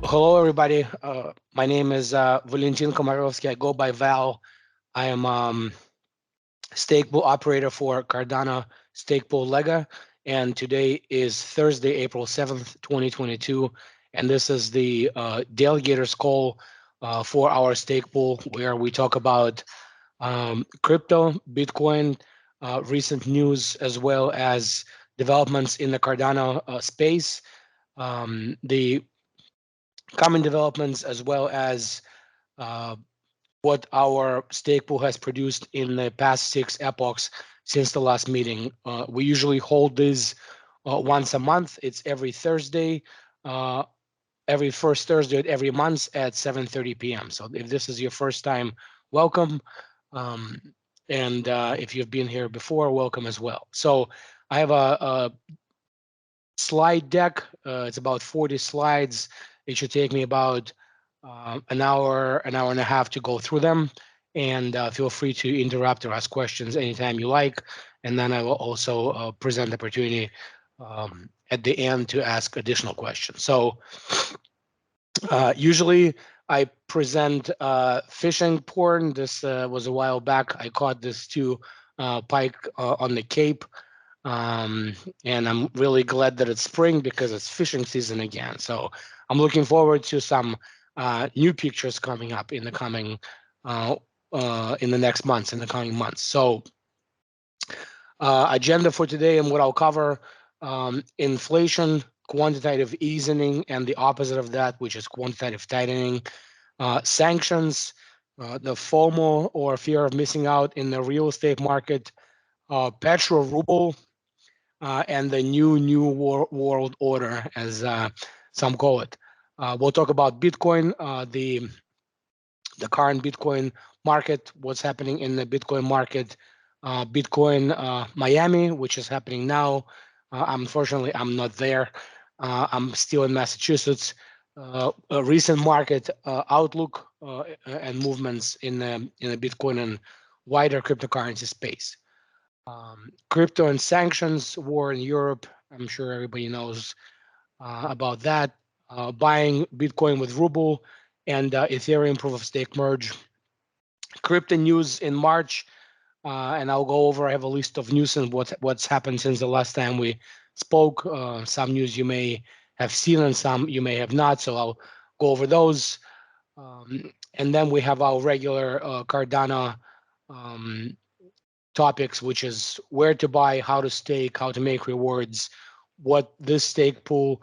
Hello, everybody. My name is Valentin Komarovsky. I go by Val. I am stake pool operator for Cardano stake pool LEGA, and today is Thursday, April 7th, 2022, and this is the delegators call for our stake pool, where we talk about crypto, Bitcoin, recent news, as well as developments in the Cardano space. The common developments, as well as uh, what our stake pool has produced in the past 6 epochs since the last meeting. We usually hold this once a month. It's every Thursday, every first Thursday of every month at 7:30 p.m. So if this is your first time, welcome. Um, and if you've been here before, welcome as well. So I have a slide deck. It's about 40 slides. It should take me about an hour and a half to go through them. And feel free to interrupt or ask questions anytime you like. And then I will also present the opportunity at the end to ask additional questions. So usually I present fishing porn. This was a while back. I caught this two pike on the Cape. Um, and I'm really glad that it's spring because it's fishing season again. So I'm looking forward to some new pictures coming up in the coming in the next months, in the coming months. So agenda for today and what I'll cover: inflation, quantitative easing, and the opposite of that, which is quantitative tightening, sanctions, the FOMO or fear of missing out in the real estate market, petro ruble, and the new world order, as some call it. We'll talk about Bitcoin, the current Bitcoin market, what's happening in the Bitcoin market, Bitcoin Miami, which is happening now. Unfortunately, I'm not there. I'm still in Massachusetts. A recent market outlook and movements in the Bitcoin and wider cryptocurrency space. Crypto and sanctions war in Europe. I'm sure everybody knows about that. Buying Bitcoin with Ruble and Ethereum proof of stake merge. Crypto news in March, and I'll go over. I have a list of news and what's happened since the last time we spoke. Some news you may have seen and some you may have not. So I'll go over those. And then we have our regular Cardano topics, which is where to buy, how to stake, how to make rewards, what this stake pool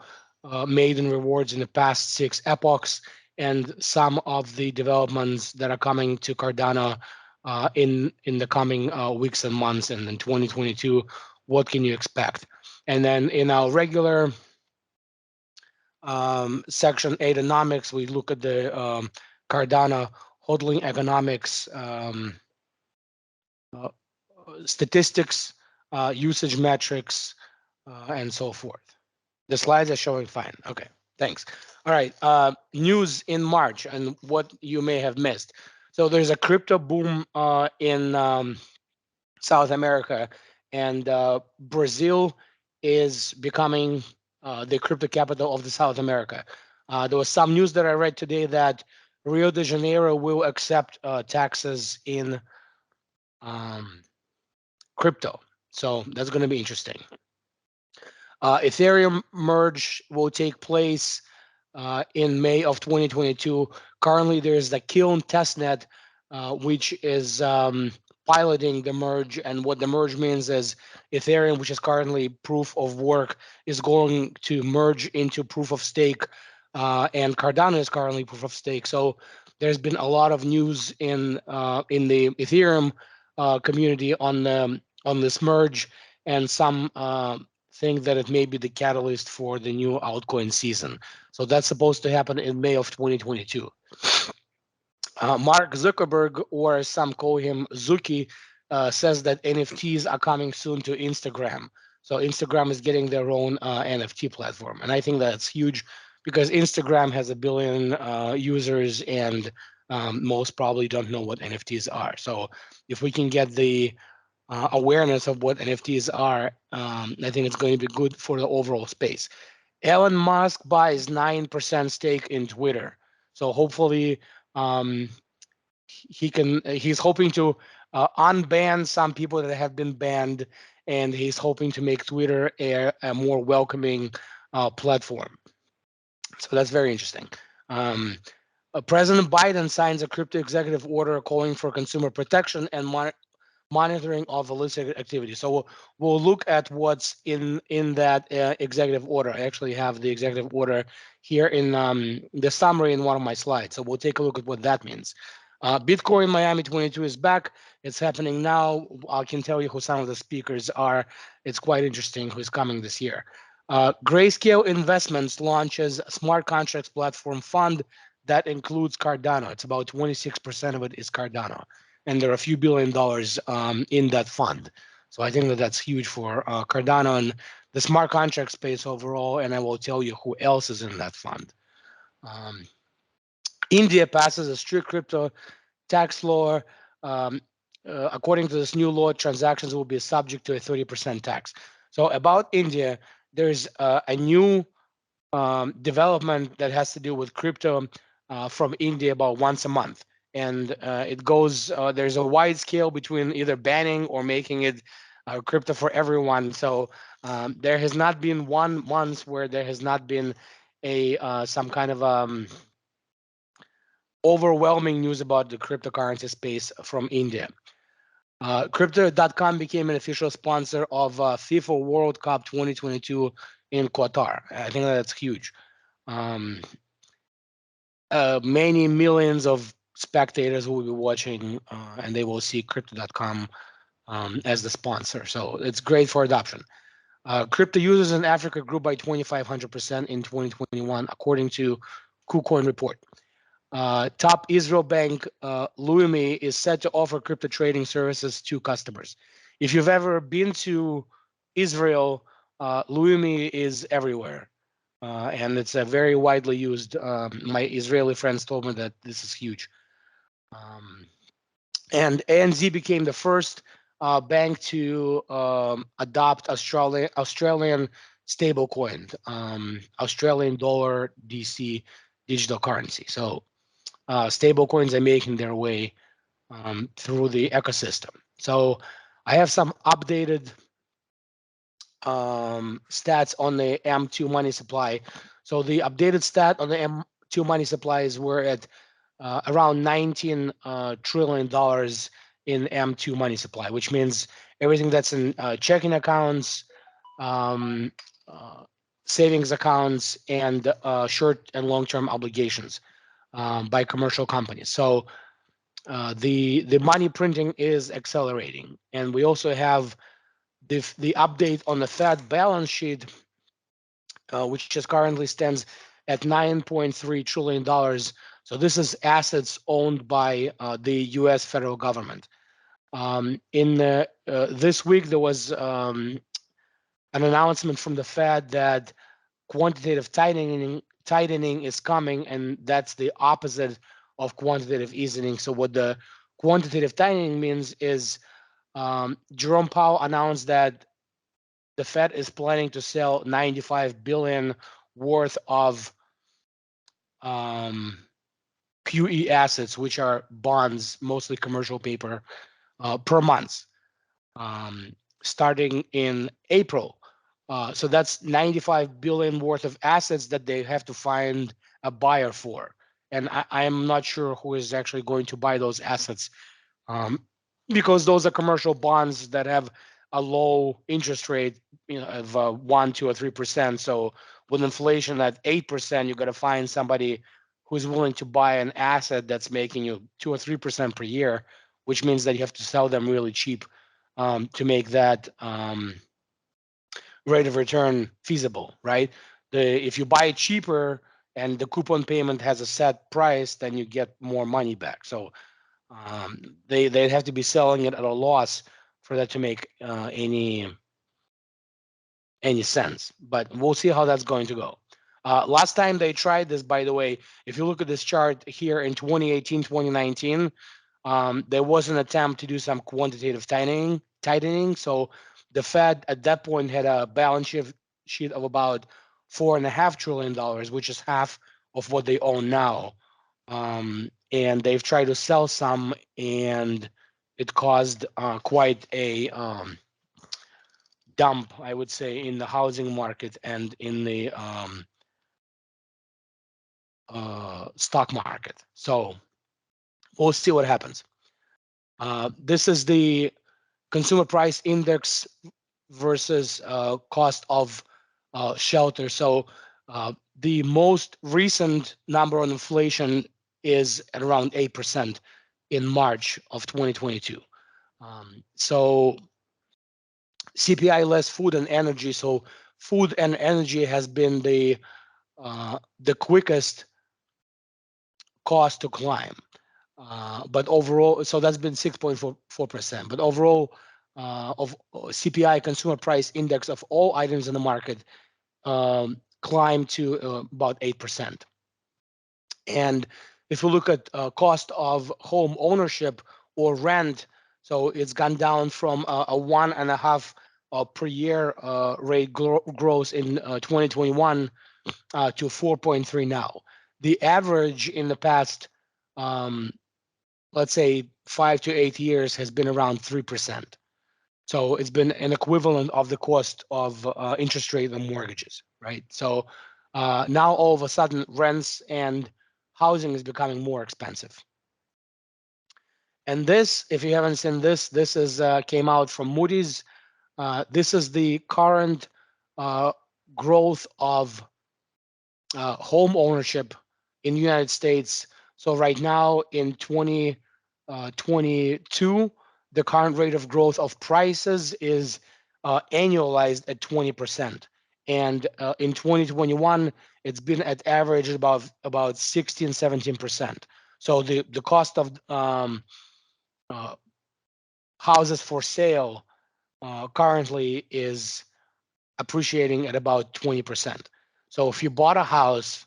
made in rewards in the past 6 epochs, and some of the developments that are coming to Cardano in the coming weeks and months, and in 2022, what can you expect? And then in our regular section ADAnomics, we look at the Cardano HODL'ing economics, statistics, usage metrics, and so forth. The slides are showing fine. Okay, thanks. All right, news in March and what you may have missed. So there's a crypto boom in South America, and Brazil is becoming the crypto capital of the South America. There was some news that I read today that Rio de Janeiro will accept taxes in crypto. So that's going to be interesting. Ethereum merge will take place in May of 2022. Currently, there is the Kiln testnet, which is piloting the merge. And what the merge means is Ethereum, which is currently proof of work, is going to merge into proof of stake, and Cardano is currently proof of stake. So there's been a lot of news in the Ethereum community on this merge, and some think that it may be the catalyst for the new altcoin season. So that's supposed to happen in May of 2022. Mark Zuckerberg, or as some call him Zuki, says that NFTs are coming soon to Instagram. So Instagram is getting their own NFT platform. And I think that's huge because Instagram has 1 billion users, and most probably don't know what NFTs are. So if we can get the awareness of what NFTs are, I think it's going to be good for the overall space. Elon Musk buys 9% stake in Twitter. So hopefully he's hoping to unban some people that have been banned, and he's hoping to make Twitter a more welcoming platform. So that's very interesting. President Biden signs a crypto executive order calling for consumer protection and monitoring of illicit activity. So we'll look at what's in that executive order. I actually have the executive order here in the summary in one of my slides. So we'll take a look at what that means. Bitcoin Miami 22 is back. It's happening now. I can tell you who some of the speakers are. It's quite interesting who's coming this year. Grayscale Investments launches a smart contracts platform fund that includes Cardano. It's about 26% of it is Cardano, and there are a few $1 billion in that fund. So I think that that's huge for Cardano and the smart contract space overall. And I will tell you who else is in that fund. India passes a strict crypto tax law. Um, According to this new law, transactions will be subject to a 30% tax. So about India, there's a new development that has to do with crypto from India about once a month. And it goes, there's a wide scale between either banning or making it crypto for everyone. So there has not been one month where there has not been a some kind of overwhelming news about the cryptocurrency space from India. Crypto.com became an official sponsor of FIFA World Cup 2022 in Qatar. I think that's huge. Many millions of spectators will be watching, and they will see Crypto.com as the sponsor. So it's great for adoption. Crypto users in Africa grew by 2,500% in 2021, according to KuCoin report. Top Israel bank Leumi is set to offer crypto trading services to customers. If you've ever been to Israel, Leumi is everywhere, and it's a very widely used. My Israeli friends told me that this is huge. And ANZ became the first bank to adopt Australian stablecoin, Australian dollar DC digital currency. So stable coins are making their way through the ecosystem. So I have some updated stats on the M2 money supply. So the updated stat on the M2 money supply is we're at around $19 trillion in M2 money supply, which means everything that's in checking accounts, savings accounts, and short and long-term obligations by commercial companies. So the money printing is accelerating, and we also have the update on the Fed balance sheet, which just currently stands at $9.3 trillion. So this is assets owned by the U.S. federal government. In this week, there was an announcement from the Fed that quantitative tightening is coming, and that's the opposite of quantitative easing. So what the quantitative tightening means is Jerome Powell announced that the Fed is planning to sell 95 billion worth of QE assets, which are bonds, mostly commercial paper, per month, starting in April. So that's 95 billion worth of assets that they have to find a buyer for. And I am not sure who is actually going to buy those assets, because those are commercial bonds that have a low interest rate, of 1, 2, or 3%. So with inflation at 8%, you got to find somebody who's willing to buy an asset that's making you 2 or 3% per year, which means that you have to sell them really cheap to make that rate of return feasible, right? If you buy it cheaper and the coupon payment has a set price, then you get more money back. So they have to be selling it at a loss for that to make any sense. But we'll see how that's going to go. Last time they tried this, by the way, if you look at this chart here in 2018, 2019, there was an attempt to do some quantitative tightening. So the Fed at that point had a balance sheet of about $4.5 trillion, which is half of what they own now. And they've tried to sell some, and it caused quite a dump, I would say, in the housing market and in the stock market. So we'll see what happens. This is the consumer price index versus cost of shelter. So the most recent number on inflation is at around 8% in March of 2022. So CPI less food and energy. So food and energy has been the quickest cost to climb. But overall, so that's been 6.4%. But overall, of CPI, consumer price index of all items in the market, climbed to about 8%. And if you look at cost of home ownership or rent, so it's gone down from a 1.5 per year rate growth in 2021 to 4.3 now. The average in the past, let's say 5 to 8 years, has been around 3%. So it's been an equivalent of the cost of interest rate on mortgages, right? So now all of a sudden rents and housing is becoming more expensive. And this, if you haven't seen this, this is came out from Moody's. This is the current growth of home ownership in the United States. So right now in 2022, the current rate of growth of prices is annualized at 20%. And in 2021, it's been at average about 16, 17%. So the cost of houses for sale currently is appreciating at about 20%. So if you bought a house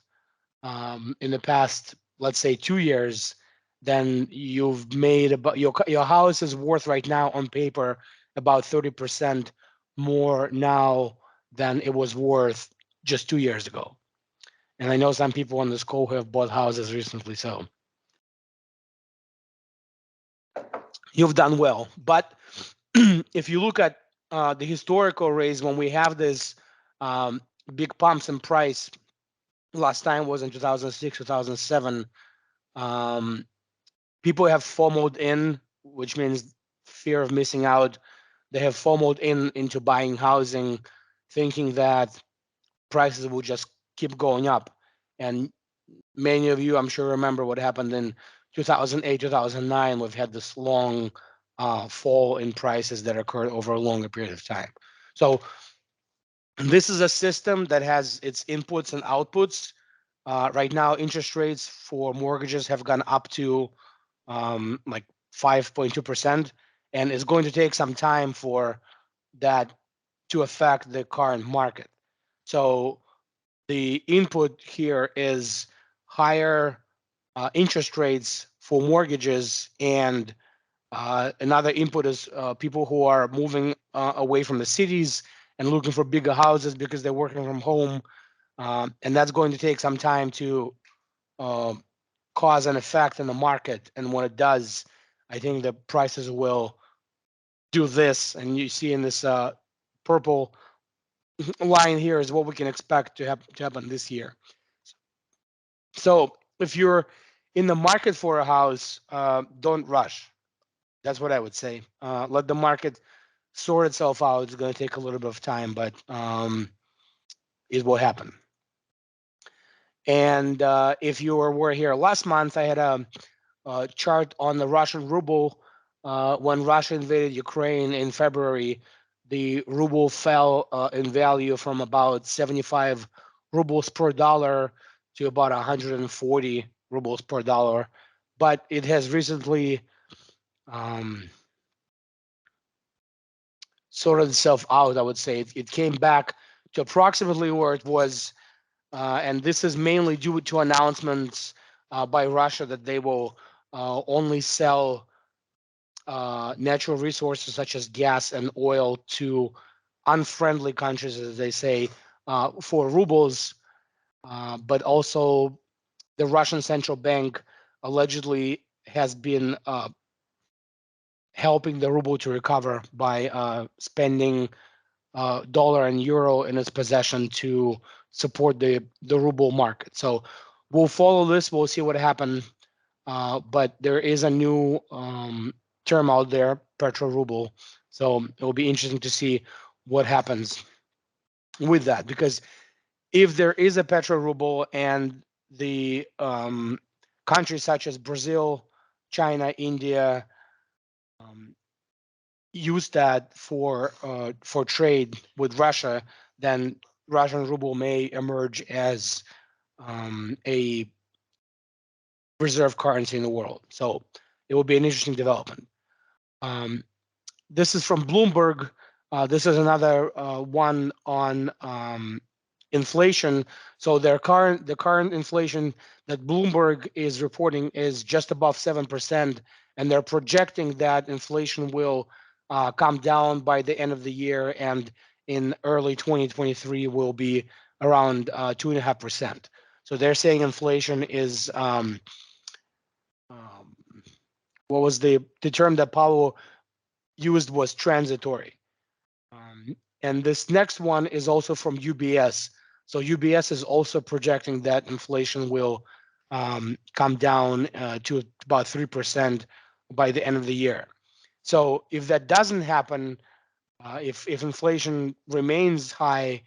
in the past, let's say 2 years, then you've made about your house is worth right now on paper about 30% more now than it was worth just 2 years ago. And I know some people on this call who have bought houses recently, so you've done well. But if you look at the historical raise, when we have this big pumps in price, last time was in 2006, 2007. People have FOMO'd in, which means fear of missing out. They have FOMO'd into buying housing, thinking that prices will just keep going up. And many of you, I'm sure, remember what happened in 2008, 2009. We've had this long fall in prices that occurred over a longer period of time. So this is a system that has its inputs and outputs. Right now, interest rates for mortgages have gone up to like 5.2%, and it's going to take some time for that to affect the current market. So the input here is higher interest rates for mortgages, and another input is people who are moving away from the cities and looking for bigger houses because they're working from home, and that's going to take some time to cause an effect in the market. And when it does, I think the prices will do this. And you see in this purple line here is what we can expect to happen this year. So if you're in the market for a house, don't rush. That's what I would say. Let the market sort itself out. It's going to take a little bit of time, but it will happen. And if you were here last month, I had a chart on the Russian ruble. When Russia invaded Ukraine in February, the ruble fell in value from about 75 rubles per dollar to about 140 rubles per dollar. But it has recently sorted itself out, I would say. It came back to approximately where it was, and this is mainly due to announcements by Russia that they will only sell natural resources such as gas and oil to unfriendly countries, as they say, for rubles, but also the Russian central bank allegedly has been helping the ruble to recover by spending dollar and euro in its possession to support the ruble market. So we'll follow this. We'll see what happens. But there is a new term out there, petro ruble. So it will be interesting to see what happens with that, because if there is a petro ruble and the countries such as Brazil, China, India um, use that for trade with Russia, then Russian ruble may emerge as a reserve currency in the world. So it will be an interesting development. Um, this is from Bloomberg. This is another one on inflation. So the current inflation that Bloomberg is reporting is just above 7%, and they're projecting that inflation will come down by the end of the year, and in early 2023 will be around 2.5%. So they're saying inflation is um, what was the term that Powell used was transitory. And this next one is also from UBS. So UBS is also projecting that inflation will come down to about 3% by the end of the year. So if that doesn't happen, if inflation remains high,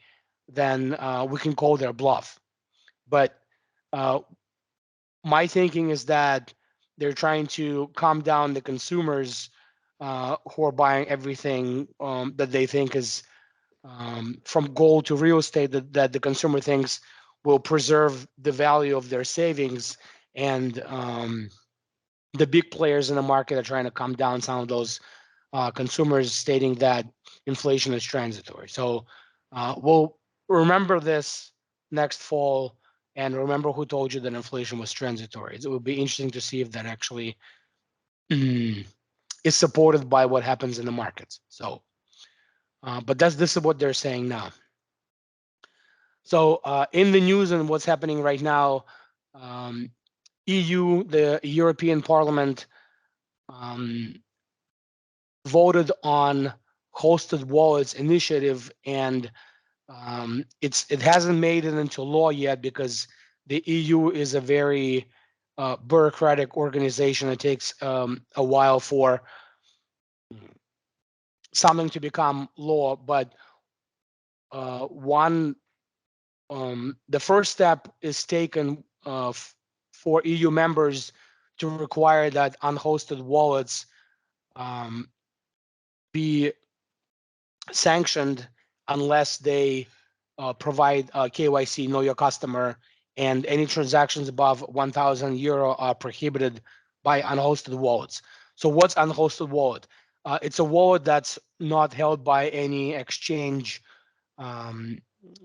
then we can call their bluff. But uh, my thinking is that they're trying to calm down the consumers who are buying everything that they think is from gold to real estate that the consumer thinks will preserve the value of their savings, and the big players in the market are trying to calm down some of those consumers, stating that inflation is transitory. So we'll remember this next fall, and remember who told you that inflation was transitory. It will be interesting to see if that actually is supported by what happens in the markets. So, but this is what they're saying now. So in the news and what's happening right now, EU, the European Parliament, um, voted on hosted wallets initiative, and it hasn't made it into law yet because the EU is a very bureaucratic organization. It takes a while for something to become law, but the first step is taken for EU members to require that unhosted wallets be sanctioned unless they provide KYC, know your customer, and any transactions above 1,000 euro are prohibited by unhosted wallets. So what's unhosted wallet? It's a wallet that's not held by any exchange.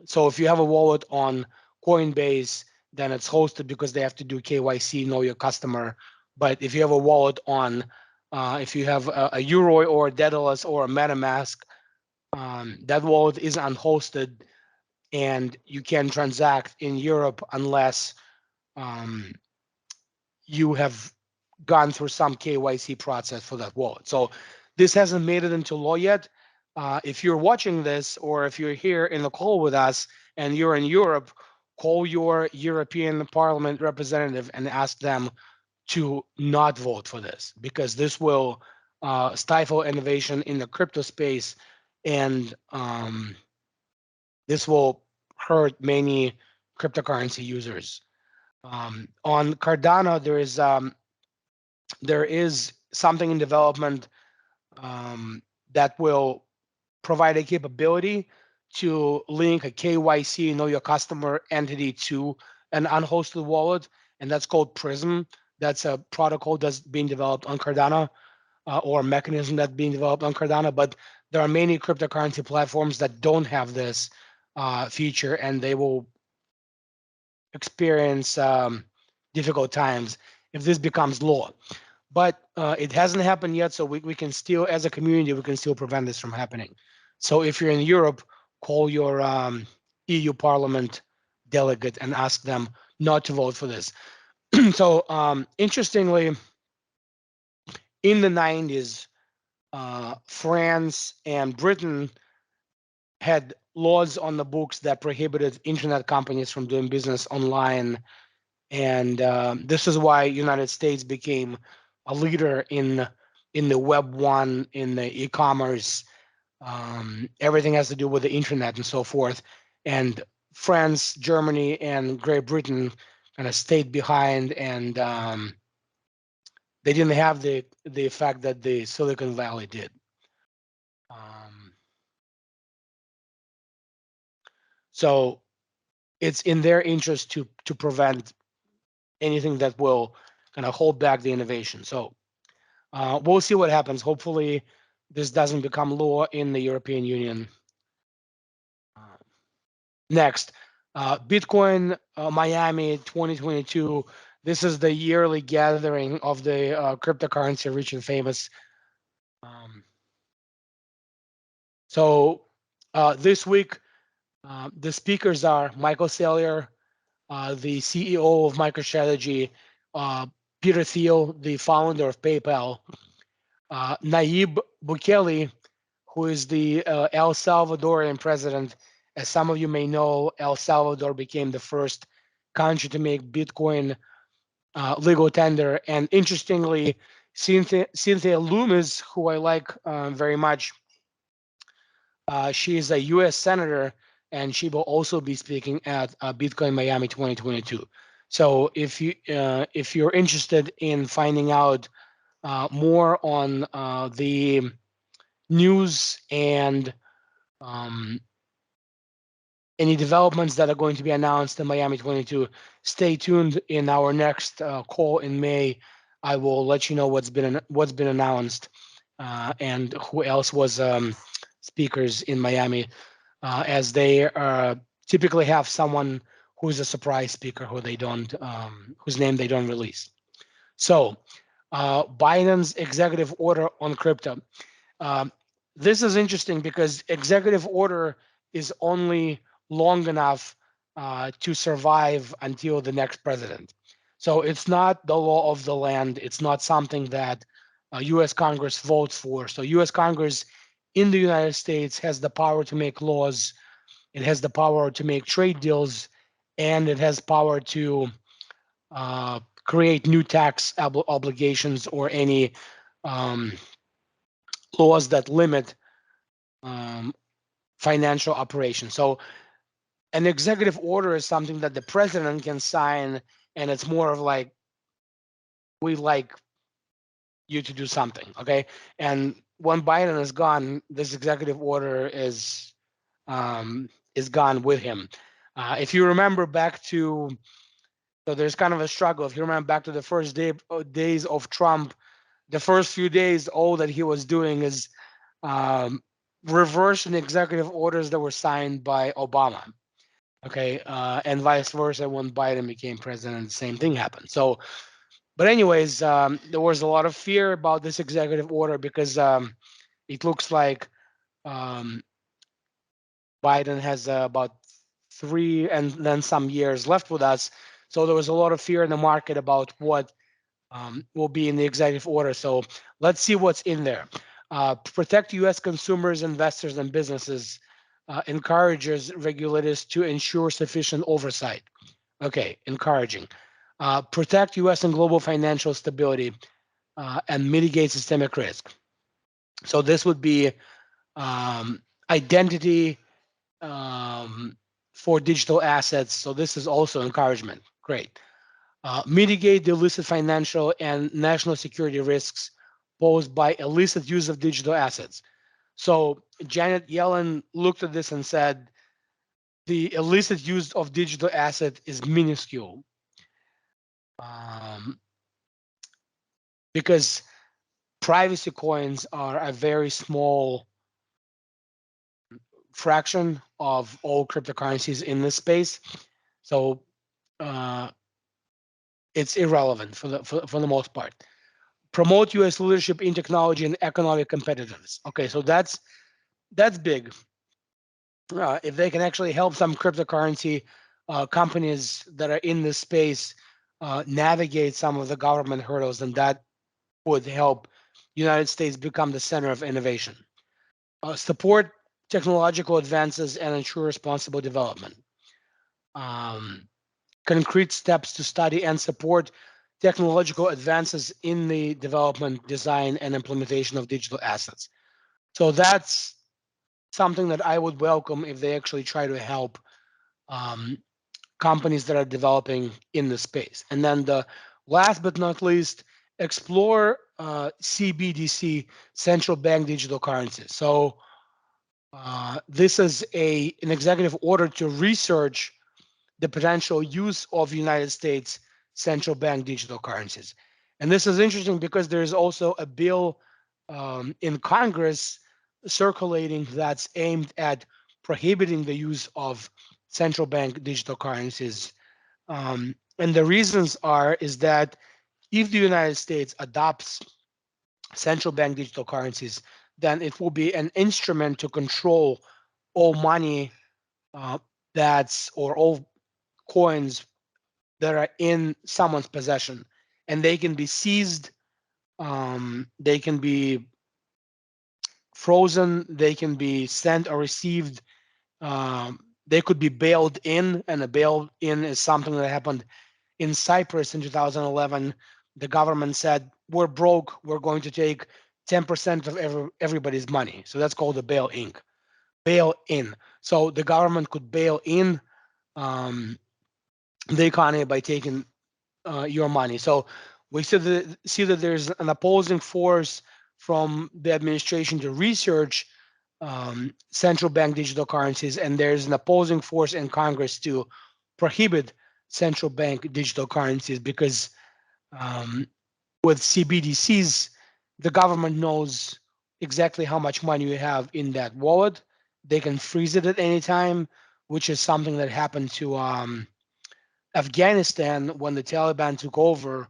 So if you have a wallet on Coinbase, then it's hosted because they have to do KYC, know your customer. But if you have a wallet on, if you have a Euro or a Daedalus or a MetaMask, that wallet is unhosted, and you can transact in Europe unless you have gone through some KYC process for that wallet. So this hasn't made it into law yet. If you're watching this, or if you're here in the call with us and you're in Europe, call your European Parliament representative and ask them to not vote for this, because this will stifle innovation in the crypto space, and this will hurt many cryptocurrency users. On Cardano, there is something in development that will provide a capability to link a KYC, know your customer entity, to an unhosted wallet, and that's called Prism. That's a protocol that's being developed on Cardano, or a mechanism that's being developed on Cardano. But there are many cryptocurrency platforms that don't have this feature, and they will experience difficult times if this becomes law. But it hasn't happened yet, so we can still, as a community, we can still prevent this from happening. So if you're in Europe, call your EU Parliament delegate and ask them not to vote for this. So interestingly, in the 90s, France and Britain had laws on the books that prohibited internet companies from doing business online, and this is why United States became a leader in the Web 1, in the e-commerce. Everything has to do with the internet and so forth. And France, Germany, and Great Britain kind of stayed behind, and they didn't have the effect that the Silicon Valley did. So it's in their interest to prevent anything that will kind of hold back the innovation. So we'll see what happens. Hopefully, this doesn't become law in the European Union. Next, Bitcoin Miami 2022. This is the yearly gathering of the cryptocurrency rich and famous. So this week, the speakers are Michael Saylor, the CEO of MicroStrategy, Peter Thiel, the founder of PayPal, Nayib Bukele, who is the El Salvadorian president. As some of you may know, El Salvador became the first country to make Bitcoin legal tender. And interestingly, Cynthia Lummis, who I like very much, she is a U.S. senator, and she will also be speaking at Bitcoin Miami 2022. So if you're interested in finding out more on the news and any developments that are going to be announced in Miami 22, stay tuned. In our next call in May, I will let you know what's been announced and who else was speakers in Miami, as they typically have someone who's a surprise speaker who they don't whose name they don't release. So Biden's executive order on crypto. This is interesting because executive order is only long enough to survive until the next president. So it's not the law of the land. It's not something that U.S. Congress votes for. So U.S. Congress in the United States has the power to make laws. It has the power to make trade deals, and it has power to create new tax obligations or any laws that limit financial operations. So an executive order is something that the president can sign, and it's more of like, we like you to do something, okay? And when Biden is gone, this executive order is gone with him. If you remember back to, so there's kind of a struggle. If you remember back to the first days of Trump, the first few days, all that he was doing is reversing executive orders that were signed by Obama. Okay, and vice versa when Biden became president, the same thing happened. So, but anyways, there was a lot of fear about this executive order because it looks like Biden has about 3 and then some years left with us. So there was a lot of fear in the market about what will be in the executive order. So let's see what's in there. Protect U.S. consumers, investors, and businesses. Encourages regulators to ensure sufficient oversight. Okay, encouraging. Protect U.S. and global financial stability and mitigate systemic risk. So this would be identity for digital assets. So this is also encouragement. Great. Mitigate the illicit financial and national security risks posed by illicit use of digital assets. So Janet Yellen looked at this and said, the illicit use of digital asset is minuscule, because privacy coins are a very small fraction of all cryptocurrencies in this space. So it's irrelevant for the most part. Promote U.S. leadership in technology and economic competitiveness. Okay, so that's big. if they can actually help some cryptocurrency companies that are in this space navigate some of the government hurdles, then that would help United States become the center of innovation. Support technological advances and ensure responsible development. Um, Concrete steps to study and support technological advances in the development, design, and implementation of digital assets. So that's something that I would welcome if they actually try to help um, companies that are developing in the space. And then the last but not least, explore CBDC, central bank digital currencies. So this is an executive order to research the potential use of United States central bank digital currencies. And this is interesting because there is also a bill in Congress circulating that's aimed at prohibiting the use of central bank digital currencies. And the reasons are is that if the United States adopts central bank digital currencies, then it will be an instrument to control all money uh, that's or all coins that are in someone's possession, and they can be seized, they can be frozen, they can be sent or received, they could be bailed in, and a bail in is something that happened in Cyprus in 2011. The government said, we're broke, we're going to take 10% of everybody's money. So that's called a bail in. So the government could bail in the economy by taking your money. So we see that there's an opposing force from the administration to research central bank digital currencies, and there's an opposing force in Congress to prohibit central bank digital currencies because um, with CBDCs, the government knows exactly how much money you have in that wallet. They can freeze it at any time, which is something that happened to Afghanistan when the Taliban took over.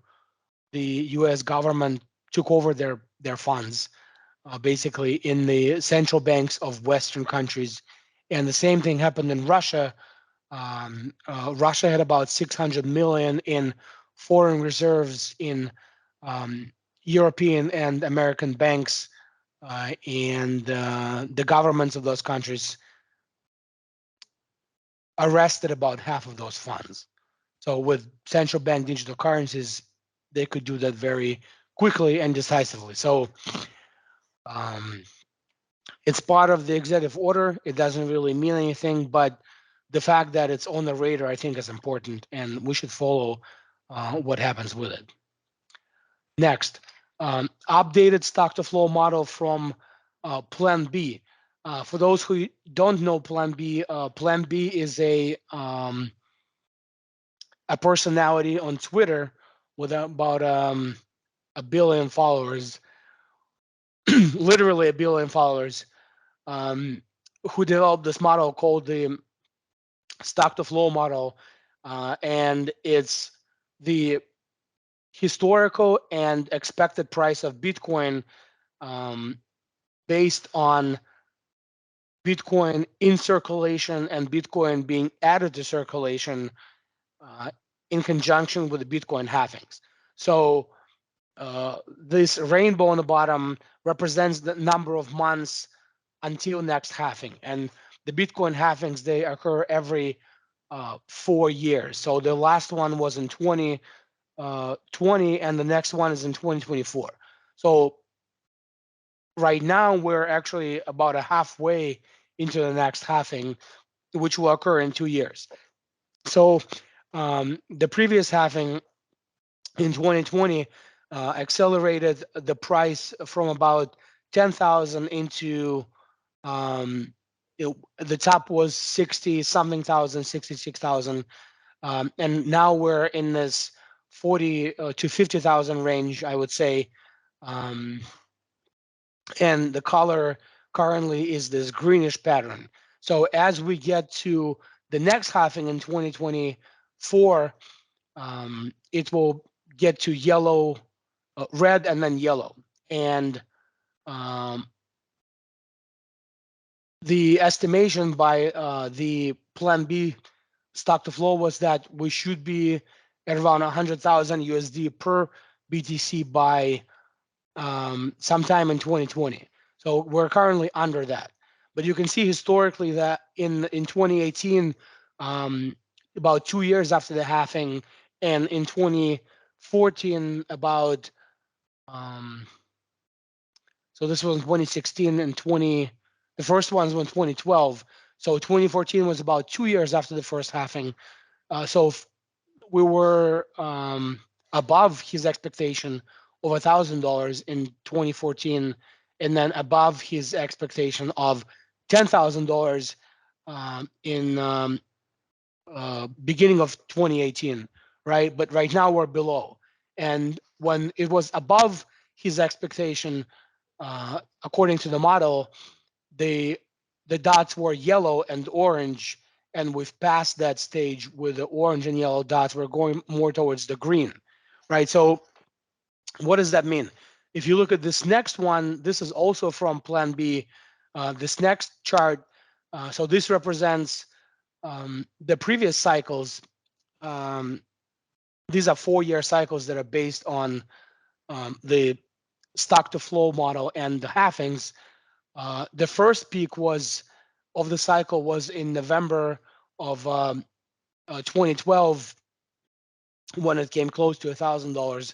The U.S. government took over their funds, basically in the central banks of Western countries, and the same thing happened in Russia. Russia had about 600 million in foreign reserves in um, European and American banks, and the governments of those countries arrested about half of those funds. So with central bank digital currencies, they could do that very quickly and decisively. So um, it's part of the executive order. It doesn't really mean anything, but the fact that it's on the radar, I think, is important, and we should follow what happens with it. Next, updated stock to flow model from Plan B. For those who don't know Plan B is a personality on Twitter with about a billion followers, literally a billion followers, um, who developed this model called the stock to flow model, and it's the historical and expected price of Bitcoin um, based on Bitcoin in circulation and Bitcoin being added to circulation uh, in conjunction with the Bitcoin halvings. So this rainbow on the bottom represents the number of months until next halving, and the Bitcoin halvings, they occur every 4 years. So the last one was in 2020, and the next one is in 2024. So right now we're actually about a halfway into the next halving, which will occur in 2 years. So the previous halving in 2020 accelerated the price from about 10,000 into the top was 60 something thousand, 66,000, and now we're in this 40 to 50,000 range, I would say. Um, and the color currently is this greenish pattern. So as we get to the next halving in 2024, it will get to yellow, red, and then yellow. And um, the estimation by the Plan B stock to flow was that we should be at around 100,000 USD per BTC by sometime in 2020. So we're currently under that. But you can see historically that in 2018, about 2 years after the halving, and in 2014, about so this was in 2016 and the first ones were in 2012. So 2014 was about 2 years after the first halving. So we were above his expectation of $1,000 in 2014, and then above his expectation of $10,000 in beginning of 2018, right? But right now we're below. And when it was above his expectation, according to the model, the dots were yellow and orange, and we've passed that stage with the orange and yellow dots. We're going more towards the green, right? So what does that mean? If you look at this next one, this is also from Plan B. This next chart, so this represents the previous cycles. These are 4-year cycles that are based on the stock to flow model and the halvings. The first peak was of the cycle was in November of 2012 when it came close to $1,000,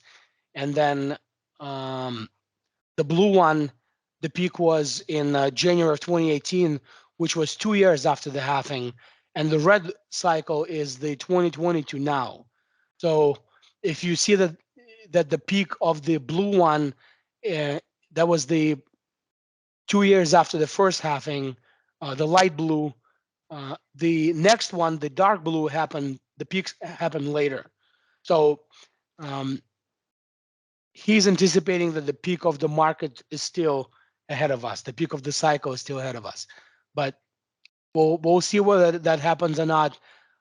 and then the blue one, the peak was in January of 2018, which was 2 years after the halving, and the red cycle is the 2020 to now. So if you see that the peak of the blue one, that was the 2 years after the first halving, the light blue. The next one, the dark blue, happened. The peaks happened later. So he's anticipating that the peak of the market is still ahead of us. The peak of the cycle is still ahead of us. But we'll see whether that happens or not.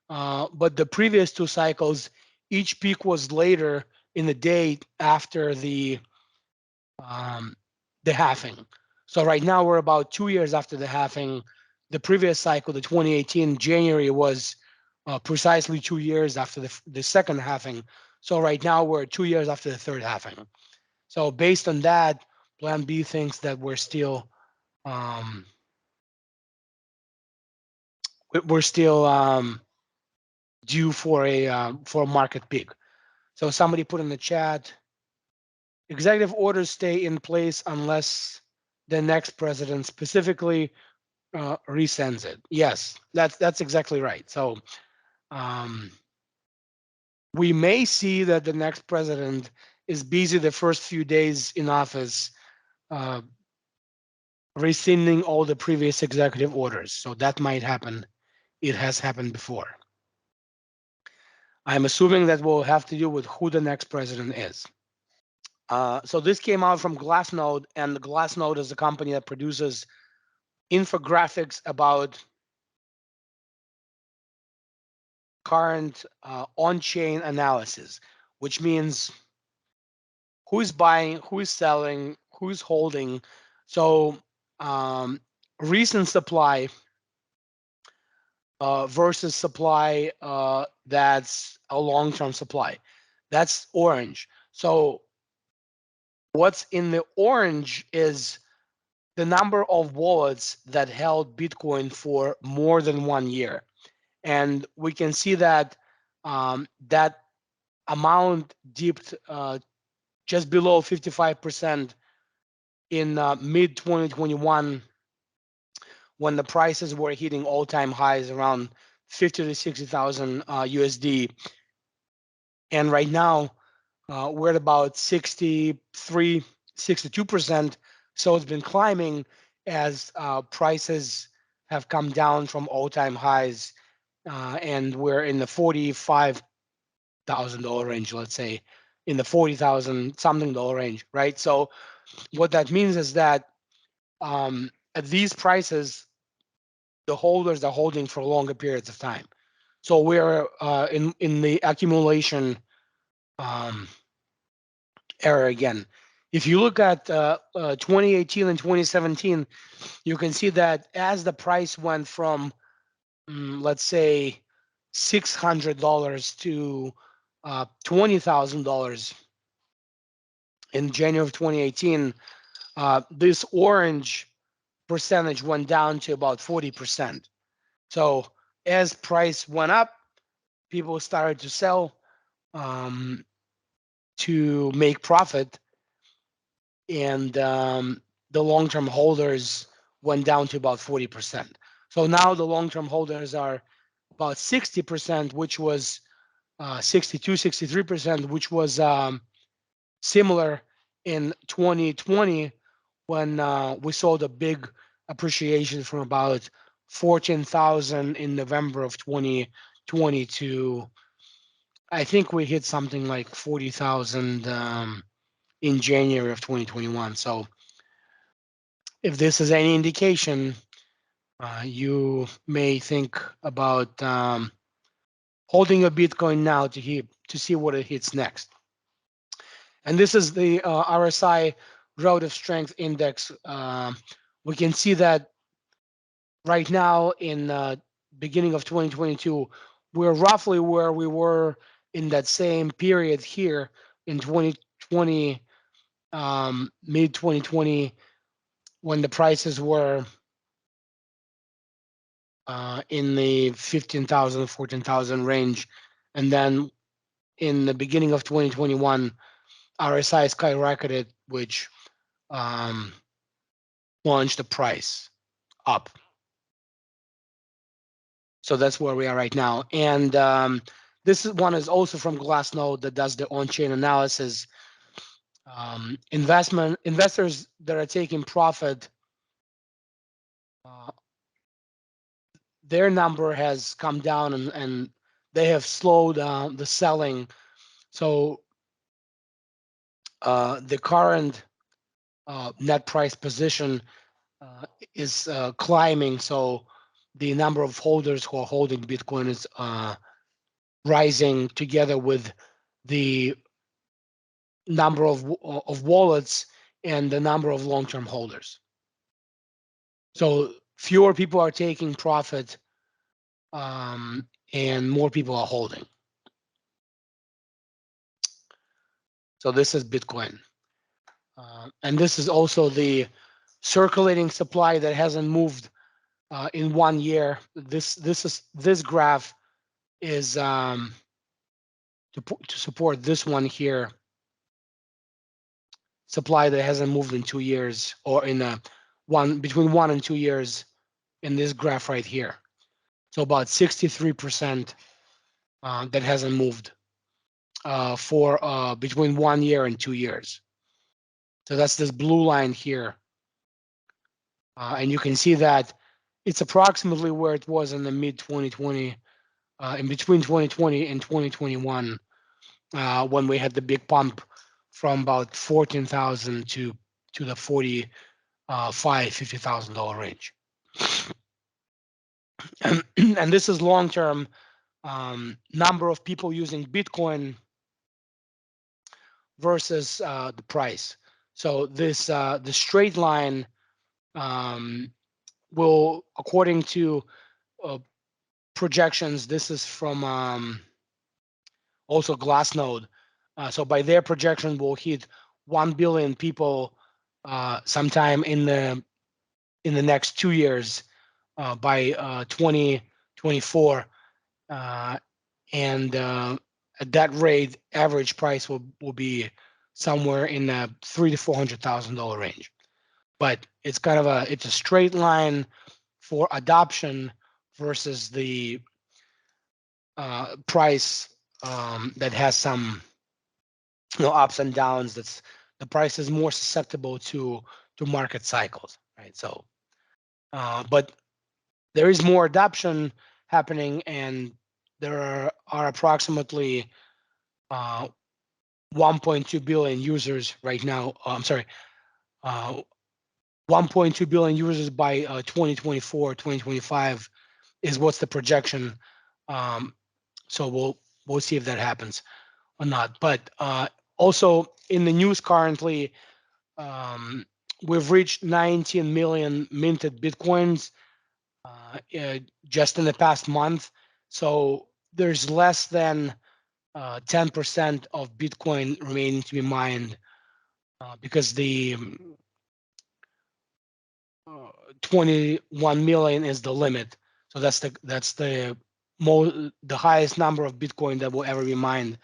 But the previous two cycles, each peak was later in the day after the halving. So right now we're about 2 years after the halving. The previous cycle, the 2018 January, was precisely 2 years after the second halving. So right now we're 2 years after the third halving. So based on that, Plan B thinks that we're still due for a market peak. So somebody put in the chat, executive orders stay in place unless the next president specifically resends it. Yes, that's exactly right. So we may see that the next president is busy the first few days in office rescinding all the previous executive orders. So that might happen. It has happened before. I'm assuming that will have to do with who the next president is. So this came out from Glassnode, and the Glassnode is a company that produces infographics about current on-chain analysis, which means who's buying, who's selling, who's holding. So recent supply versus supply that's a long-term supply. That's orange. So what's in the orange is the number of wallets that held Bitcoin for more than 1 year. And we can see that that amount dipped just below 55% in mid 2021 when the prices were hitting all-time highs around 50 to 60,000 USD. And right now we're at about 63, 62%. So it's been climbing as prices have come down from all-time highs, and we're in the $45,000 range, let's say, in the 40,000 something dollar range, right? So what that means is that at these prices, the holders are holding for longer periods of time. So we're in the accumulation era again. If you look at 2018 and 2017, you can see that as the price went from, let's say, $600 to $20,000 in January of 2018, this orange percentage went down to about 40%. So as price went up, people started to sell to make profit, and the long-term holders went down to about 40%. So now the long-term holders are about 60%, which was 62, 63%, which was similar in 2020 when we saw the big appreciation from about 14,000 in November of 2020 to, I think we hit something like 40,000 in January of 2021. So if this is any indication, you may think about holding a Bitcoin now to see what it hits next. And this is the RSI Relative Strength Index. We can see that right now in beginning of 2022, we're roughly where we were in that same period here in 2020, mid 2020, when the prices were in the 15,000, 14,000 range. And then in the beginning of 2021, RSI skyrocketed, which launched the price up. So that's where we are right now. And one is also from Glassnode that does the on-chain analysis. Investors that are taking profit, their number has come down and they have slowed the selling. So the current net price position is climbing. So the number of holders who are holding Bitcoin is rising together with the number of wallets and the number of long-term holders. So fewer people are taking profit and more people are holding. So this is Bitcoin. And this is also the circulating supply that hasn't moved in 1 year. This graph is to support this one here. Supply that hasn't moved in 2 years, or in between 1 and 2 years, in this graph right here. So about 63% that hasn't moved for between 1 year and 2 years. So that's this blue line here. And you can see that it's approximately where it was in the mid 2020, in between 2020 and 2021, when we had the big pump from about 14,000 to the $50,000 range. And this is long-term number of people using Bitcoin versus the price. So this the straight line will, according to projections, this is from also Glassnode. So by their projection, we'll hit 1 billion people sometime in the next 2 years by 2024, and at that rate, average price will be somewhere in the $300,000 to $400,000 range. But it's kind of a straight line for adoption versus the price that has some ups and downs. That's the price is more susceptible to market cycles, right? So, but there is more adoption happening, and there are approximately 1.2 billion users right now. I'm sorry, 1.2 billion users by 2024, 2025 is what's the projection. So we'll see if that happens or not. But also in the news currently, we've reached 19 million minted Bitcoins just in the past month. So there's less than 10% of Bitcoin remaining to be mined because the 21 million is the limit. So that's the highest number of Bitcoin that will ever be mined,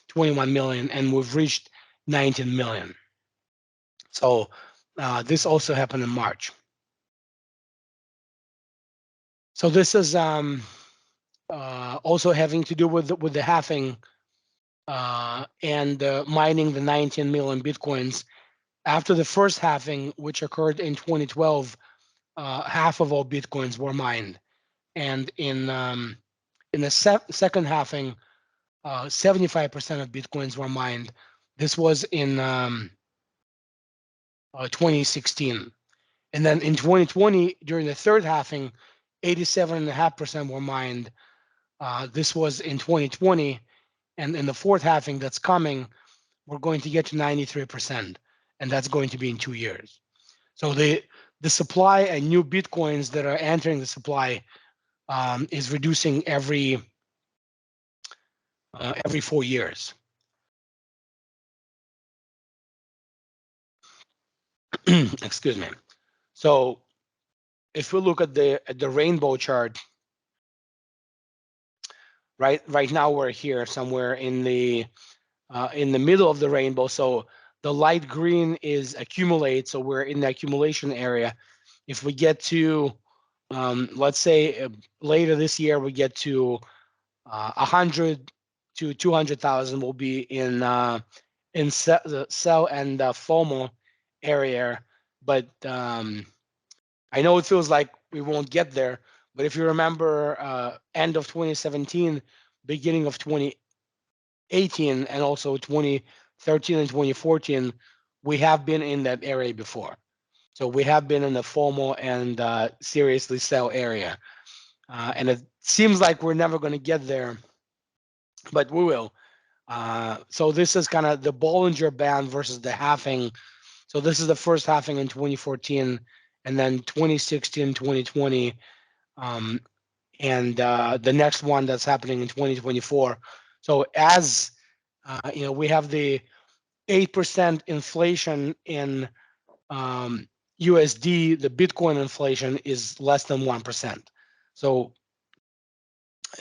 21 million, and we've reached 19 million. So this also happened in March. So this is also having to do with the halving and mining the 19 million Bitcoins. After the first halving, which occurred in 2012, half of all Bitcoins were mined. And in the second halving, 75% of Bitcoins were mined. This was in 2016. And then in 2020, during the third halving, 87.5% were mined. This was in 2020. And in the fourth halving that's coming, we're going to get to 93%. And that's going to be in 2 years. So the supply and new Bitcoins that are entering the supply is reducing every 4 years. Excuse me. So if we look at the rainbow chart, right now we're here somewhere in the middle of the rainbow. So the light green is accumulate. So we're in the accumulation area. If we get to let's say later this year we get to 100 to 200,000, will be in the sell and FOMO area. But I know it feels like we won't get there. But if you remember, end of 2017, beginning of 2018, and also 2013 and 2014, we have been in that area before. So we have been in the FOMO and seriously sell area. And it seems like we're never going to get there, but we will. So this is kind of the Bollinger Band versus the halving. So this is the first halving in 2014, and then 2016, 2020, and the next one that's happening in 2024. So as we have the 8% inflation in USD, the Bitcoin inflation is less than 1%. So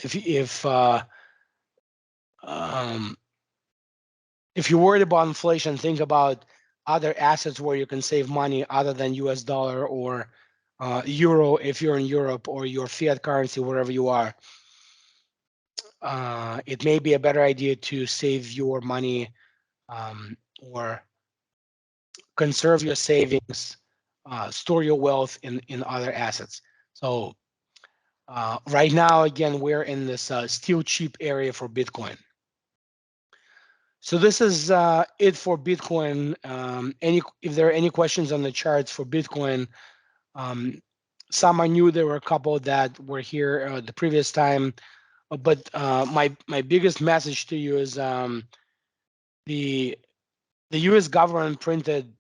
if you're worried about inflation, think about other assets where you can save money other than US dollar or euro if you're in Europe, or your fiat currency wherever you are. It may be a better idea to save your money or conserve your savings, store your wealth in other assets. So right now, again, we're in this still cheap area for Bitcoin. So this is it for Bitcoin. If there are any questions on the charts for Bitcoin, some I knew there were a couple that were here the previous time, but my biggest message to you is the U.S. government printed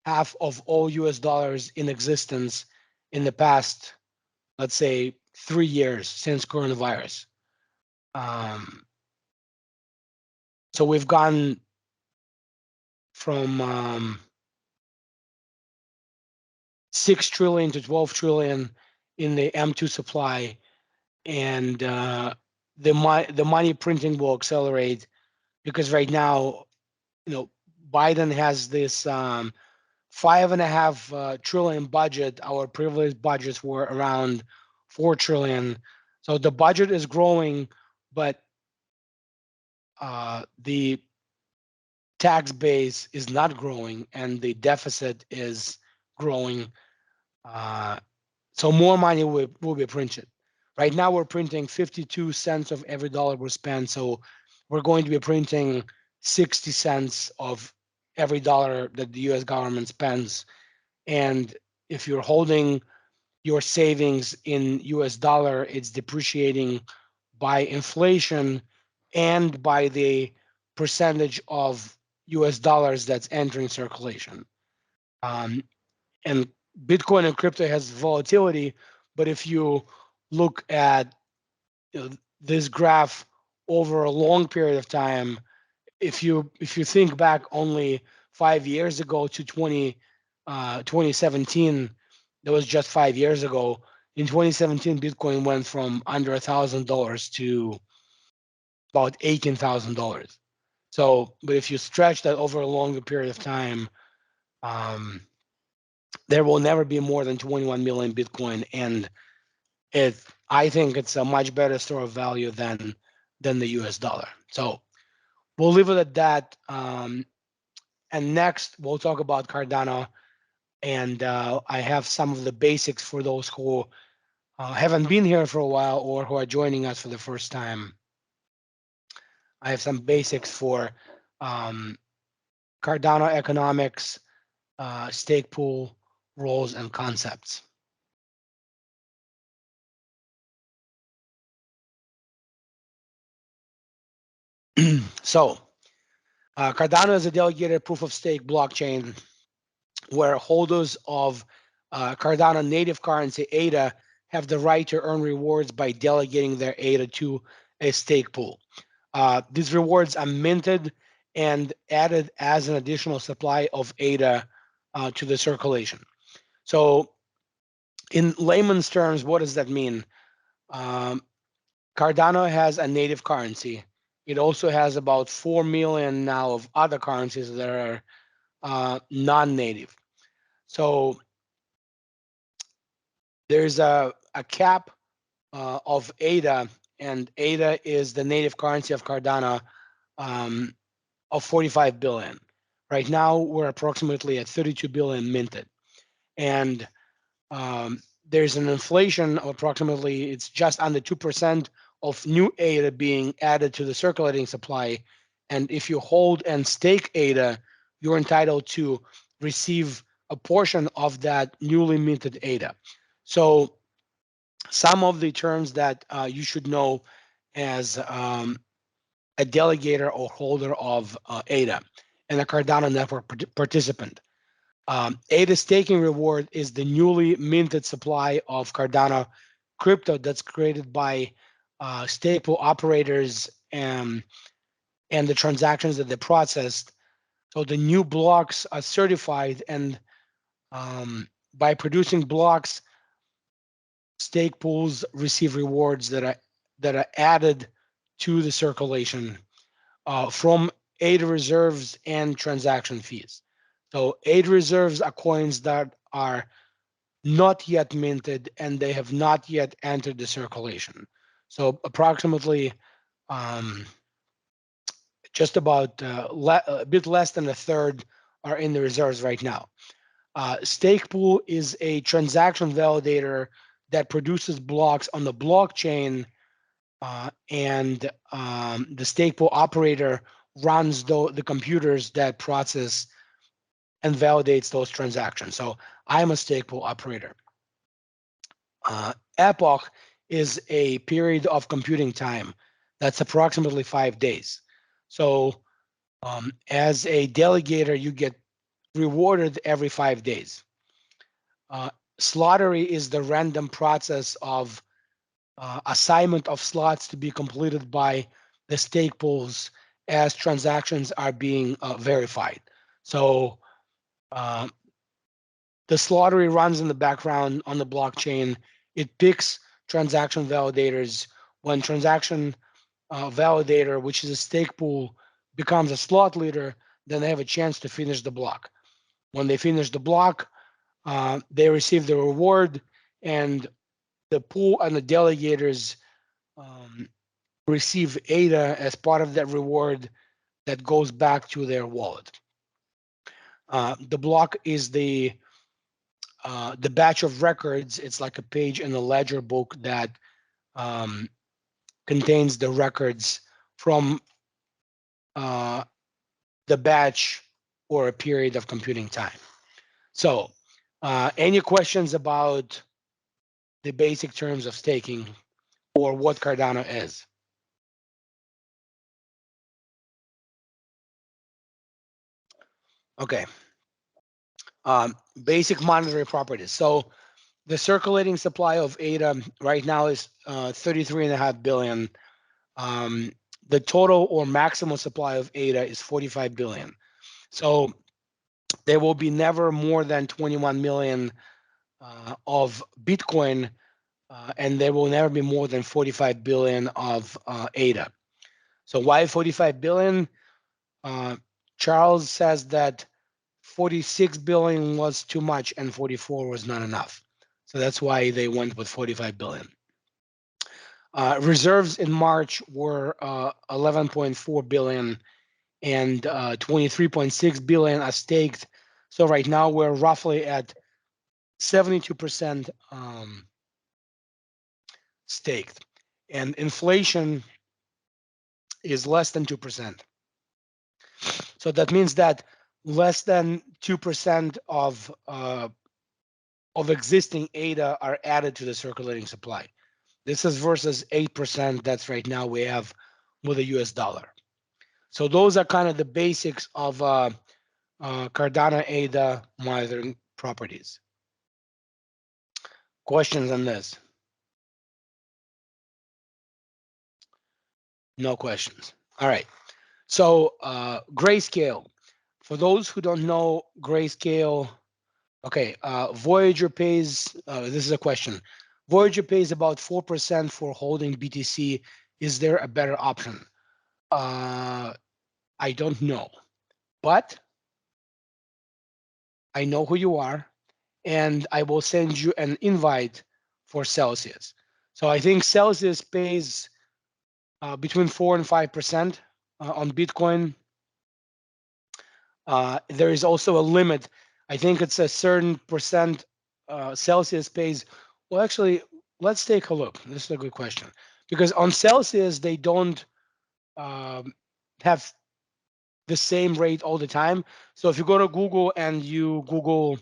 half of all U.S. dollars in existence in the past, let's say, 3 years since coronavirus. So we've gone from 6 trillion to 12 trillion in the M2 supply, and the money printing will accelerate because right now, Biden has this 5.5 trillion budget. Our previous budgets were around 4 trillion. So the budget is growing, but the tax base is not growing and the deficit is growing. So more money will be printed. Right now we're printing 52 cents of every dollar we spend. So we're going to be printing 60 cents of every dollar that the US government spends. And if you're holding your savings in US dollar, it's depreciating by inflation and by the percentage of US dollars that's entering circulation. And Bitcoin and crypto has volatility, but if you look at this graph over a long period of time, if you think back only 5 years ago to 2017, that was just 5 years ago. In 2017, Bitcoin went from under $1,000 to about $18,000. So, but if you stretch that over a longer period of time, um, there will never be more than 21 million Bitcoin, and I think it's a much better store of value than the US dollar. So we'll leave it at that. And next, we'll talk about Cardano. And I have some of the basics for those who haven't been here for a while or who are joining us for the first time. I have some basics for um, Cardano economics, stake pool, roles, and concepts. So, Cardano is a delegated proof of stake blockchain where holders of Cardano native currency ADA have the right to earn rewards by delegating their ADA to a stake pool. These rewards are minted and added as an additional supply of ADA to the circulation. So, in layman's terms, what does that mean? Um, Cardano has a native currency. It also has about 4 million now of other currencies that are non-native. So there's a cap of ADA, and ADA is the native currency of Cardano um, of 45 billion. Right now, we're approximately at 32 billion minted. And there's an inflation of approximately, it's just under 2% of new ADA being added to the circulating supply. And if you hold and stake ADA, you're entitled to receive a portion of that newly minted ADA. So some of the terms that you should know as a delegator or holder of ADA and a Cardano network participant. ADA staking reward is the newly minted supply of Cardano crypto that's created by stake pool operators and the transactions that they processed. So the new blocks are certified, and by producing blocks, stake pools receive rewards that are added to the circulation from ADA reserves and transaction fees. So ADA reserves are coins that are not yet minted and they have not yet entered the circulation. So approximately um, just about a bit less than a third are in the reserves right now. Stake pool is a transaction validator that produces blocks on the blockchain, and the stake pool operator runs the computers that process and validates those transactions. So I'm a stake pool operator. Epoch is a period of computing time that's approximately 5 days. So as a delegator, you get rewarded every 5 days. Slottery is the random process of assignment of slots to be completed by the stake pools as transactions are being verified. So uh, the slottery runs in the background on the blockchain. It picks transaction validators. When transaction validator, which is a stake pool, becomes a slot leader, then they have a chance to finish the block. When they finish the block, they receive the reward, and the pool and the delegators um, receive ADA as part of that reward that goes back to their wallet. The block is the batch of records. It's like a page in a ledger book that um, contains the records from the batch or a period of computing time. So, any questions about the basic terms of staking or what Cardano is? Okay. Basic monetary properties. So the circulating supply of ADA right now is 33.5 billion. The total or maximum supply of ADA is 45 billion. So there will be never more than 21 million of Bitcoin, and there will never be more than 45 billion of ADA. So why 45 billion? Charles says that 46 billion was too much and 44 was not enough. So that's why they went with 45 billion. Reserves in March were 11.4 billion and 23.6 billion are staked. So right now we're roughly at 72% staked, and inflation is less than 2%. So that means that less than 2% of existing ADA are added to the circulating supply. This is versus 8% that's right now we have with the US dollar. So those are kind of the basics of Cardano ADA monitoring properties. Questions on this? No questions. All right. So Grayscale. For those who don't know Grayscale, okay, Voyager pays, this is a question. Voyager pays about 4% for holding BTC. Is there a better option? I don't know, but I know who you are, and I will send you an invite for Celsius. So I think Celsius pays between 4 and 5% on Bitcoin. There is also a limit. I think it's a certain percent Celsius pays. Well, actually, let's take a look. This is a good question because on Celsius they don't have the same rate all the time. So if you go to Google and you Google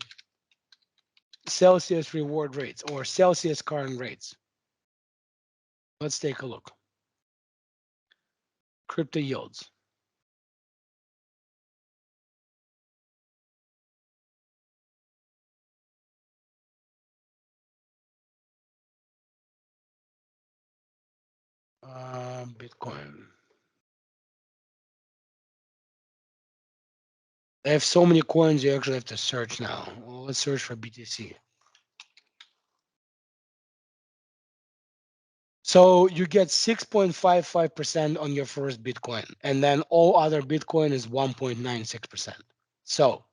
Celsius reward rates or Celsius current rates, let's take a look. Crypto yields. Bitcoin. They have so many coins you actually have to search now. Well, let's search for BTC. So you get 6.55% on your first Bitcoin, and then all other Bitcoin is 1.96%. So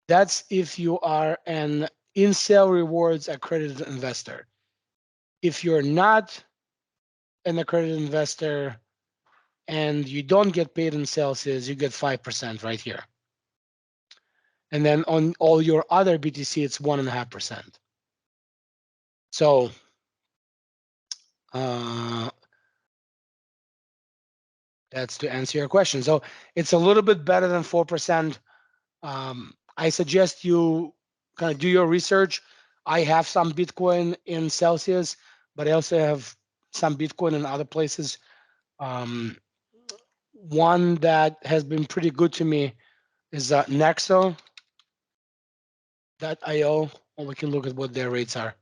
that's if you are an in-sale rewards accredited investor. If you're not an accredited investor and you don't get paid in Celsius, you get 5% right here. And then on all your other BTC, it's 1.5%. So that's to answer your question. So it's a little bit better than 4%. I suggest you kind of do your research. I have some Bitcoin in Celsius, but I also have some Bitcoin in other places. One that has been pretty good to me is Nexo.io, or we can look at what their rates are.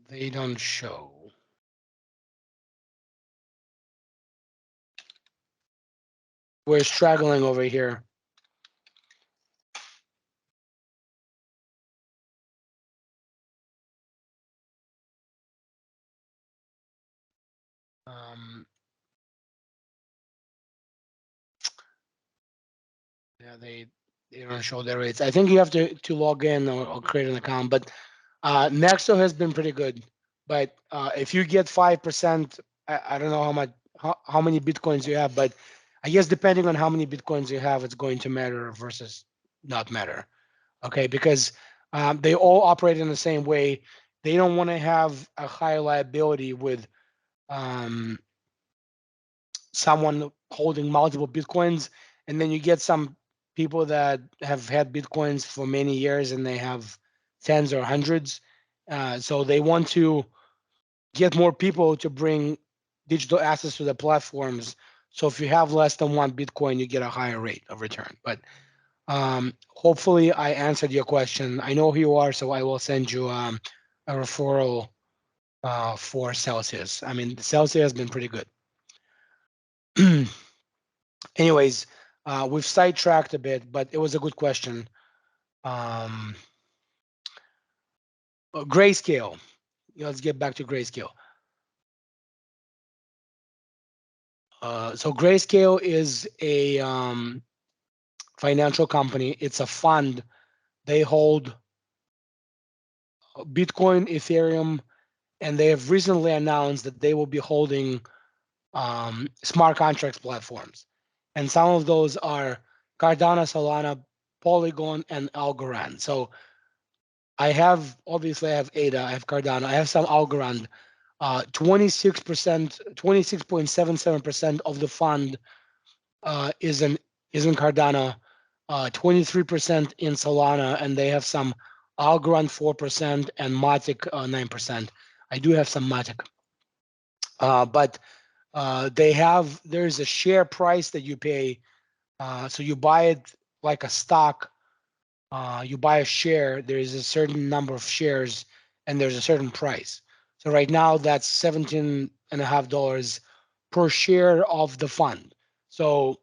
They don't show. We're struggling over here. Yeah, they don't show their rates. I think you have to log in or create an account. But Nexo has been pretty good. But if you get 5%, I don't know how many Bitcoins you have, but I guess depending on how many Bitcoins you have, it's going to matter versus not matter. Okay, because they all operate in the same way. They don't want to have a high liability with someone holding multiple Bitcoins, and then you get some people that have had Bitcoins for many years and they have tens or hundreds. So they want to get more people to bring digital assets to the platforms. So if you have less than one Bitcoin, you get a higher rate of return. But hopefully I answered your question. I know who you are, so I will send you a referral for Celsius. I mean, Celsius has been pretty good. Anyways, we've sidetracked a bit, but it was a good question. Grayscale. Let's get back to Grayscale. So Grayscale is a financial company. It's a fund. They hold Bitcoin, Ethereum, and they have recently announced that they will be holding smart contracts platforms. And some of those are Cardano, Solana, Polygon, and Algorand. So obviously I have ADA, I have Cardano, I have some Algorand. 26%, 26.77% of the fund is in Cardano, 23% in Solana, and they have some Algorand 4% and Matic 9%. I do have some Matic, but there's a share price that you pay. So you buy it like a stock. You buy a share. There is a certain number of shares, and there's a certain price. So right now that's $17.50 per share of the fund. So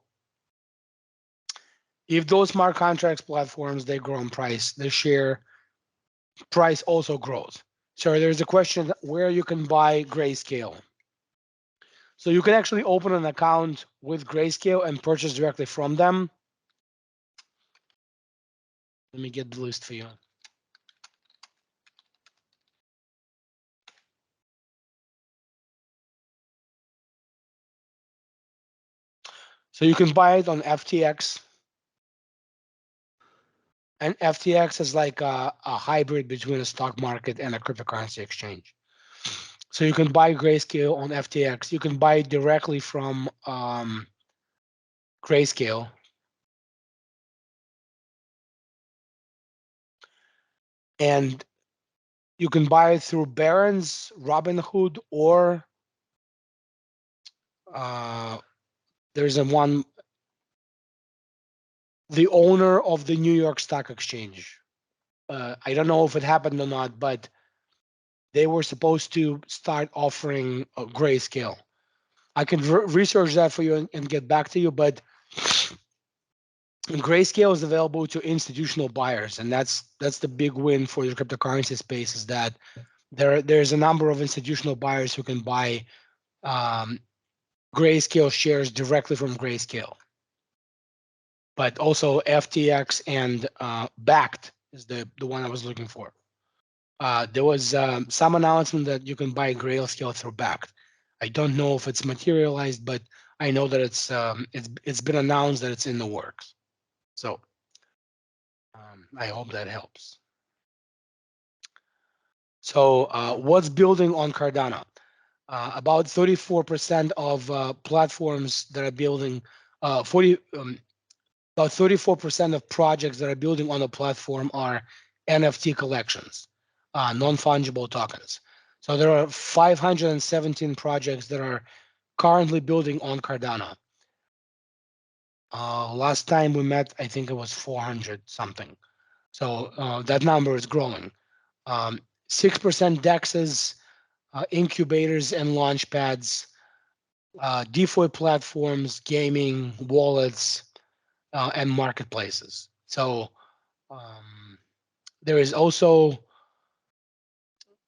if those smart contracts platforms they grow in price, the share price also grows. So there's a question where you can buy Grayscale. So you can actually open an account with Grayscale and purchase directly from them. Let me get the list for you. So you can buy it on FTX. And FTX is like a hybrid between a stock market and a cryptocurrency exchange. So you can buy Grayscale on FTX. You can buy it directly from Grayscale. And you can buy it through Barron's, Robinhood, or there's one, the owner of the New York Stock Exchange. I don't know if it happened or not, but they were supposed to start offering a Grayscale. I can research that for you and get back to you, but Grayscale is available to institutional buyers, and that's the big win for the cryptocurrency space, is that there's a number of institutional buyers who can buy Grayscale shares directly from Grayscale. But also FTX and Backed is the one I was looking for. There was some announcement that you can buy Grayscale through Backed. I don't know if it's materialized, but I know that it's been announced that it's in the works. So I hope that helps. So what's building on Cardano? About 34% of platforms that are building, about 34% of projects that are building on the platform are NFT collections, non-fungible tokens. So there are 517 projects that are currently building on Cardano. Last time we met, I think it was 400 something. So that number is growing. 6% DEXs, incubators and launch pads, DeFi platforms, gaming, wallets, and marketplaces. So there is also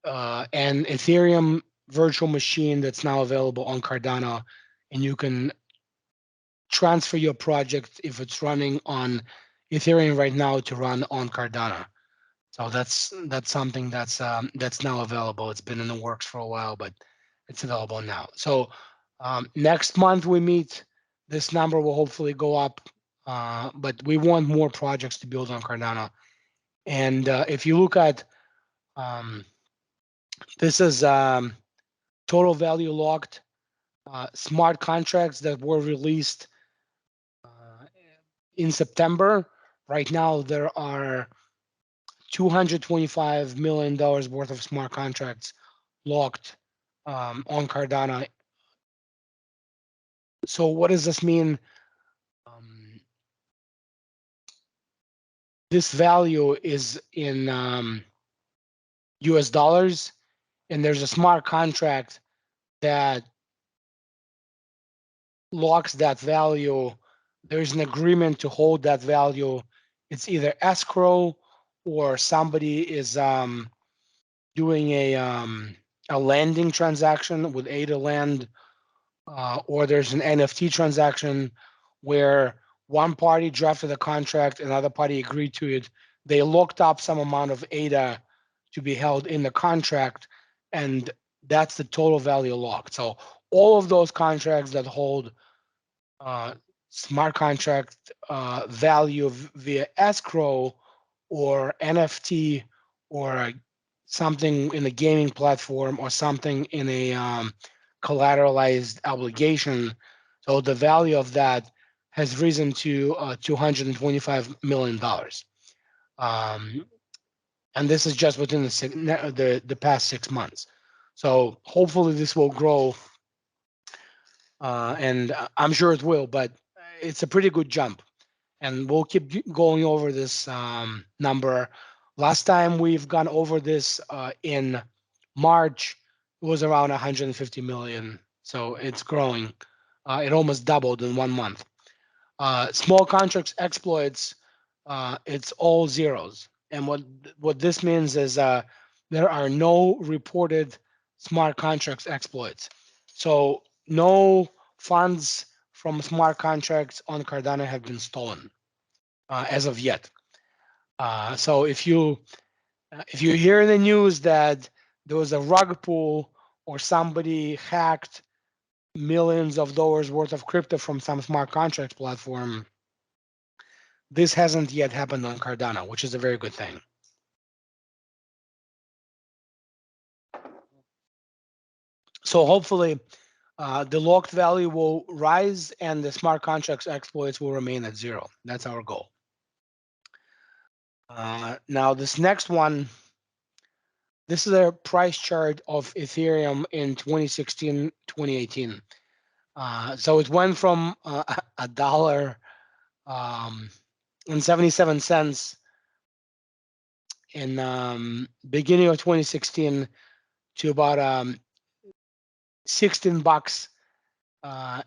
an Ethereum virtual machine that's now available on Cardano, and you can transfer your project if it's running on Ethereum right now to run on Cardano. So that's something that's now available. It's been in the works for a while, but it's available now. So next month we meet. This number will hopefully go up, but we want more projects to build on Cardano. And if you look at this is total value locked smart contracts that were released in September. Right now there are $225 million worth of smart contracts locked on Cardano. So what does this mean? This value is in US dollars, and there's a smart contract that locks that value. There's an agreement to hold that value. It's either escrow or somebody is doing a landing transaction with ADA land, or there's an NFT transaction where one party drafted a contract, another party agreed to it. They locked up some amount of ADA to be held in the contract, and that's the total value locked. So all of those contracts that hold smart contract value via escrow or NFT or something in a gaming platform or something in a collateralized obligation. So the value of that has risen to $225 million. And this is just within the past 6 months. So hopefully this will grow, and I'm sure it will, but it's a pretty good jump. And we'll keep going over this number. Last time we've gone over this in March, it was around 150 million. So it's growing. It almost doubled in 1 month. Small contracts exploits, it's all zeros. And what this means is there are no reported smart contracts exploits. So no funds from smart contracts on Cardano have been stolen as of yet. So if you hear in the news that there was a rug pull or somebody hacked millions of dollars worth of crypto from some smart contracts platform, this hasn't yet happened on Cardano, which is a very good thing. So hopefully the locked value will rise and the smart contracts exploits will remain at zero. That's our goal. Now this next one, this is a price chart of Ethereum in 2016, 2018. So it went from a dollar and 77 cents in beginning of 2016 to about 16 bucks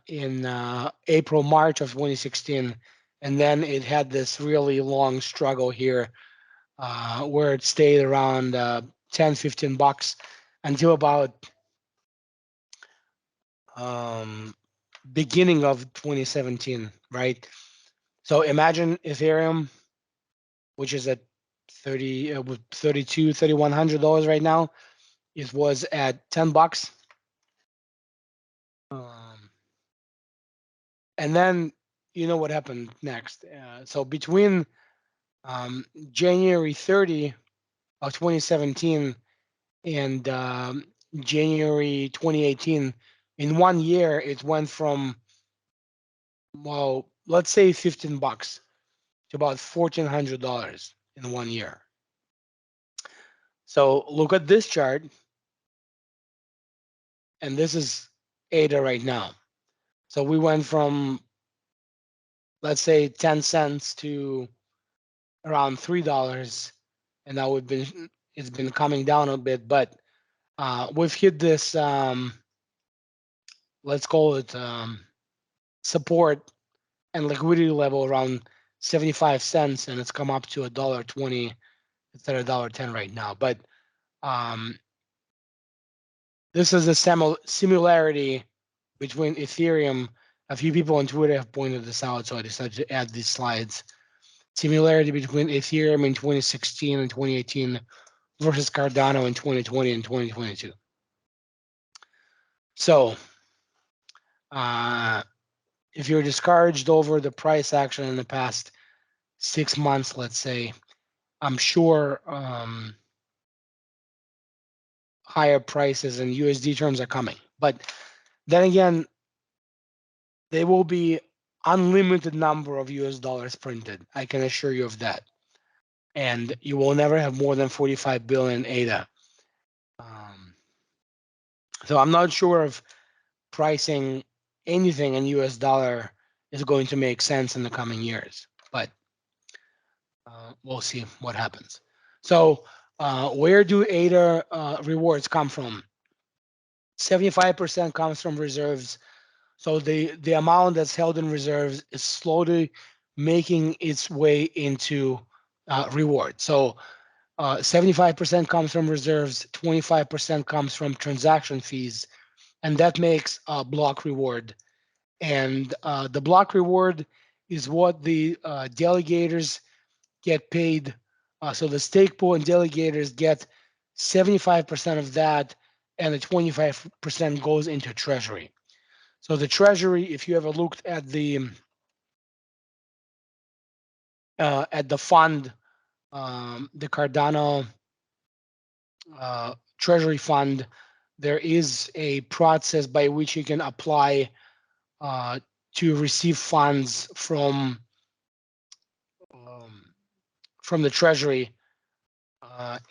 in April, March of 2016. And then it had this really long struggle here where it stayed around 10, 15 bucks until about beginning of 2017, right? So imagine Ethereum, which is at 32, $3,100 right now. It was at 10 bucks. And then you know what happened next. So between January 30 of 2017 and January 2018, in 1 year, it went from, well, let's say 15 bucks to about $1,400 in 1 year. So look at this chart, and this is ADA right now. So we went from, let's say, 10 cents to around $3, and now it's been coming down a bit, but we've hit this, let's call it support and liquidity level around 75 cents, and it's come up to $1.20 instead of $1.10 right now. But this is a similarity between Ethereum. A few people on Twitter have pointed this out, so I decided to add these slides. Similarity between Ethereum in 2016 and 2018 versus Cardano in 2020 and 2022. So if you're discouraged over the price action in the past 6 months, let's say, I'm sure higher prices in USD terms are coming. But then again, there will be unlimited number of US dollars printed. I can assure you of that. And you will never have more than 45 billion ADA. So I'm not sure if pricing anything in US dollar is going to make sense in the coming years, but we'll see what happens. So where do ADA rewards come from? 75% comes from reserves. So the amount that's held in reserves is slowly making its way into reward. So 75% comes from reserves, 25% comes from transaction fees, and that makes a block reward. And the block reward is what the delegators get paid. So the stake pool and delegators get 75% of that, and the 25% goes into treasury. So the treasury, if you ever looked at the fund, the Cardano treasury fund, there is a process by which you can apply to receive funds um, from the treasury,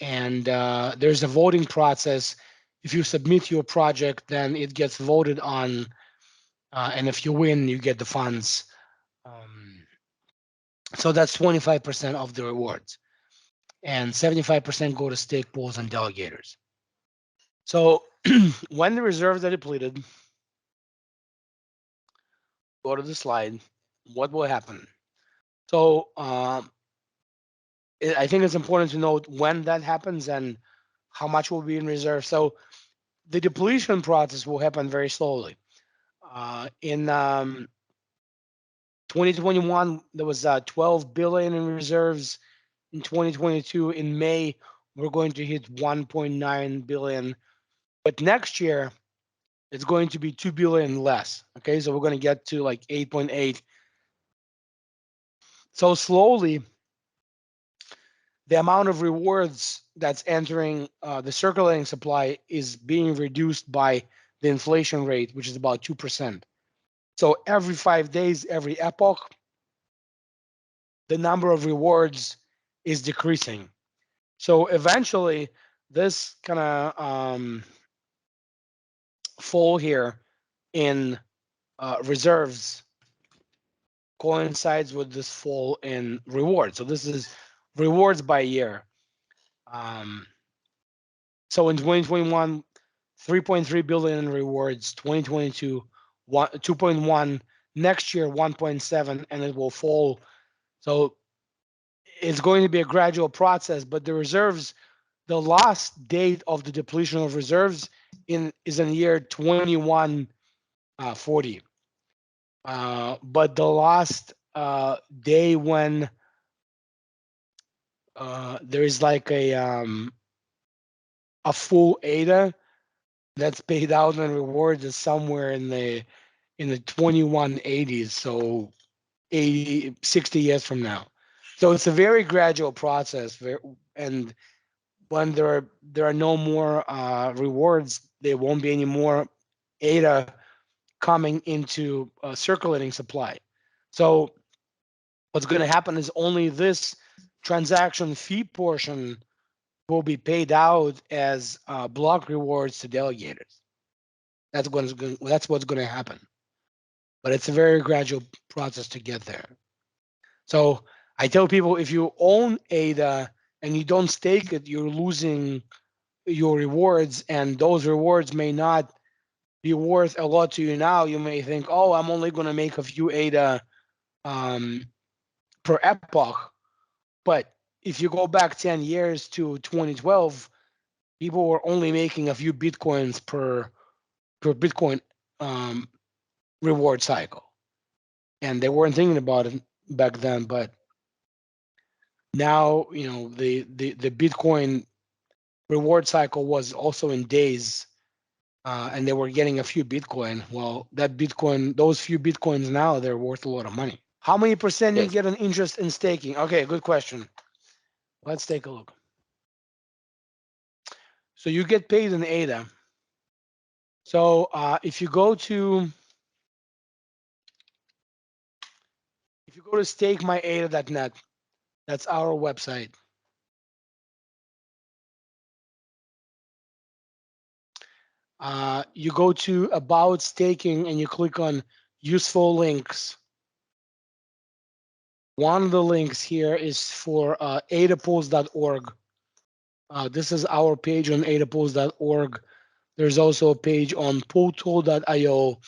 and there's a voting process. If you submit your project, then it gets voted on, and if you win, you get the funds. Um, so that's 25% of the rewards, and 75% go to stake pools and delegators. So when the reserves are depleted, go to the slide. What will happen? So I think it's important to note when that happens and how much will be in reserve. So the depletion process will happen very slowly. In 2021, there was 12 billion in reserves. In 2022, in May, we're going to hit 1.9 billion. But next year, it's going to be 2 billion less. Okay, so we're going to get to like 8.8. So slowly, the amount of rewards that's entering the circulating supply is being reduced by the inflation rate, which is about 2%. So every 5 days, every epoch, the number of rewards is decreasing. So eventually, this kind of fall here in reserves coincides with this fall in rewards. So this is rewards by year. Um, so in 2021, 3.3 billion in rewards. 2022, 2.1. Next year, 1.7, and it will fall. So it's going to be a gradual process, but the reserves, the last date of the depletion of reserves is in the year 2140. But the last day when there is like a full ADA that's paid out in rewards is somewhere in the 2180s, so 80, 60 years from now. So it's a very gradual process, and when there are no more rewards, there won't be any more ADA coming into circulating supply. So what's going to happen is only this transaction fee portion will be paid out as block rewards to delegators. That's what's going to happen. But it's a very gradual process to get there. So I tell people if you own ADA and you don't stake it, you're losing your rewards, and those rewards may not be worth a lot to you now. You may think, oh, I'm only going to make a few ADA um, per epoch. But if you go back 10 years to 2012, people were only making a few Bitcoins per Bitcoin um, reward cycle. And they weren't thinking about it back then. But now, the Bitcoin reward cycle was also in days, and they were getting a few Bitcoin. Well, those few Bitcoins now, they're worth a lot of money. How many percent you Yes. get an interest in staking? Okay, good question. Let's take a look. So you get paid in ADA. So if you go to stakemyada.net, that's our website. You go to About Staking and you click on Useful Links. One of the links here is for adapools.org. This is our page on adapools.org. There's also a page on pooltool.io.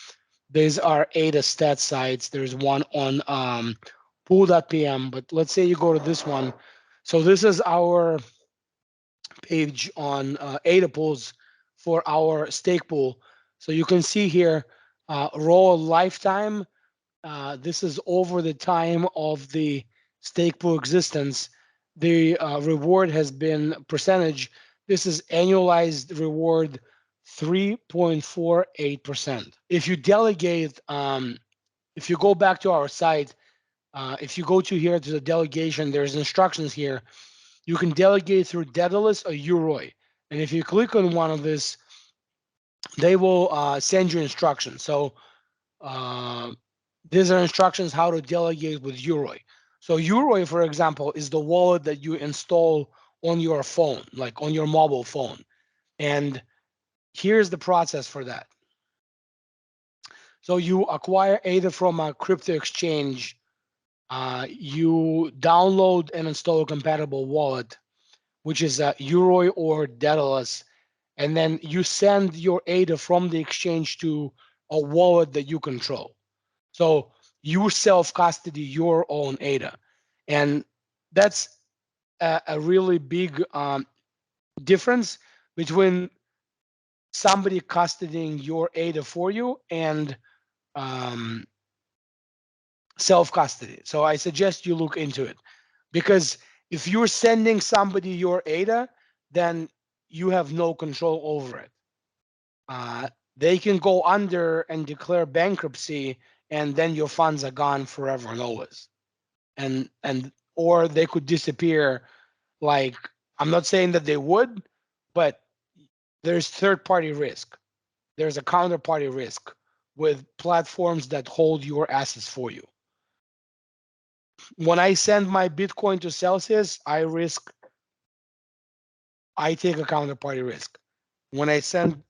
These are ADA stat sites. There's one on pool.pm, but let's say you go to this one. So this is our page on ADA pools for our stake pool. So you can see here raw lifetime. This is over the time of the stake pool existence. The reward has been percentage. This is annualized reward 3.48%. If you delegate, if you go back to our site, if you go to here to the delegation, there's instructions here. You can delegate through Daedalus or Uroi. And if you click on one of this, they will send you instructions. So these are instructions how to delegate with Uroi. So Uroi, for example, is the wallet that you install on your phone, like on your mobile phone. And here's the process for that. So you acquire ADA from a crypto exchange. You download and install a compatible wallet, which is a Uroi or Daedalus, and then you send your ADA from the exchange to a wallet that you control. So you self-custody your own ADA, and that's a really big difference between somebody custodying your ADA for you and um, self-custody. So I suggest you look into it, because if you're sending somebody your ADA, then you have no control over it. They can go under and declare bankruptcy, and then your funds are gone forever and always. And or they could disappear. Like, I'm not saying that they would, but there's third-party risk. There's a counterparty risk with platforms that hold your assets for you. When I send my Bitcoin to Celsius, I take a counterparty risk. When I send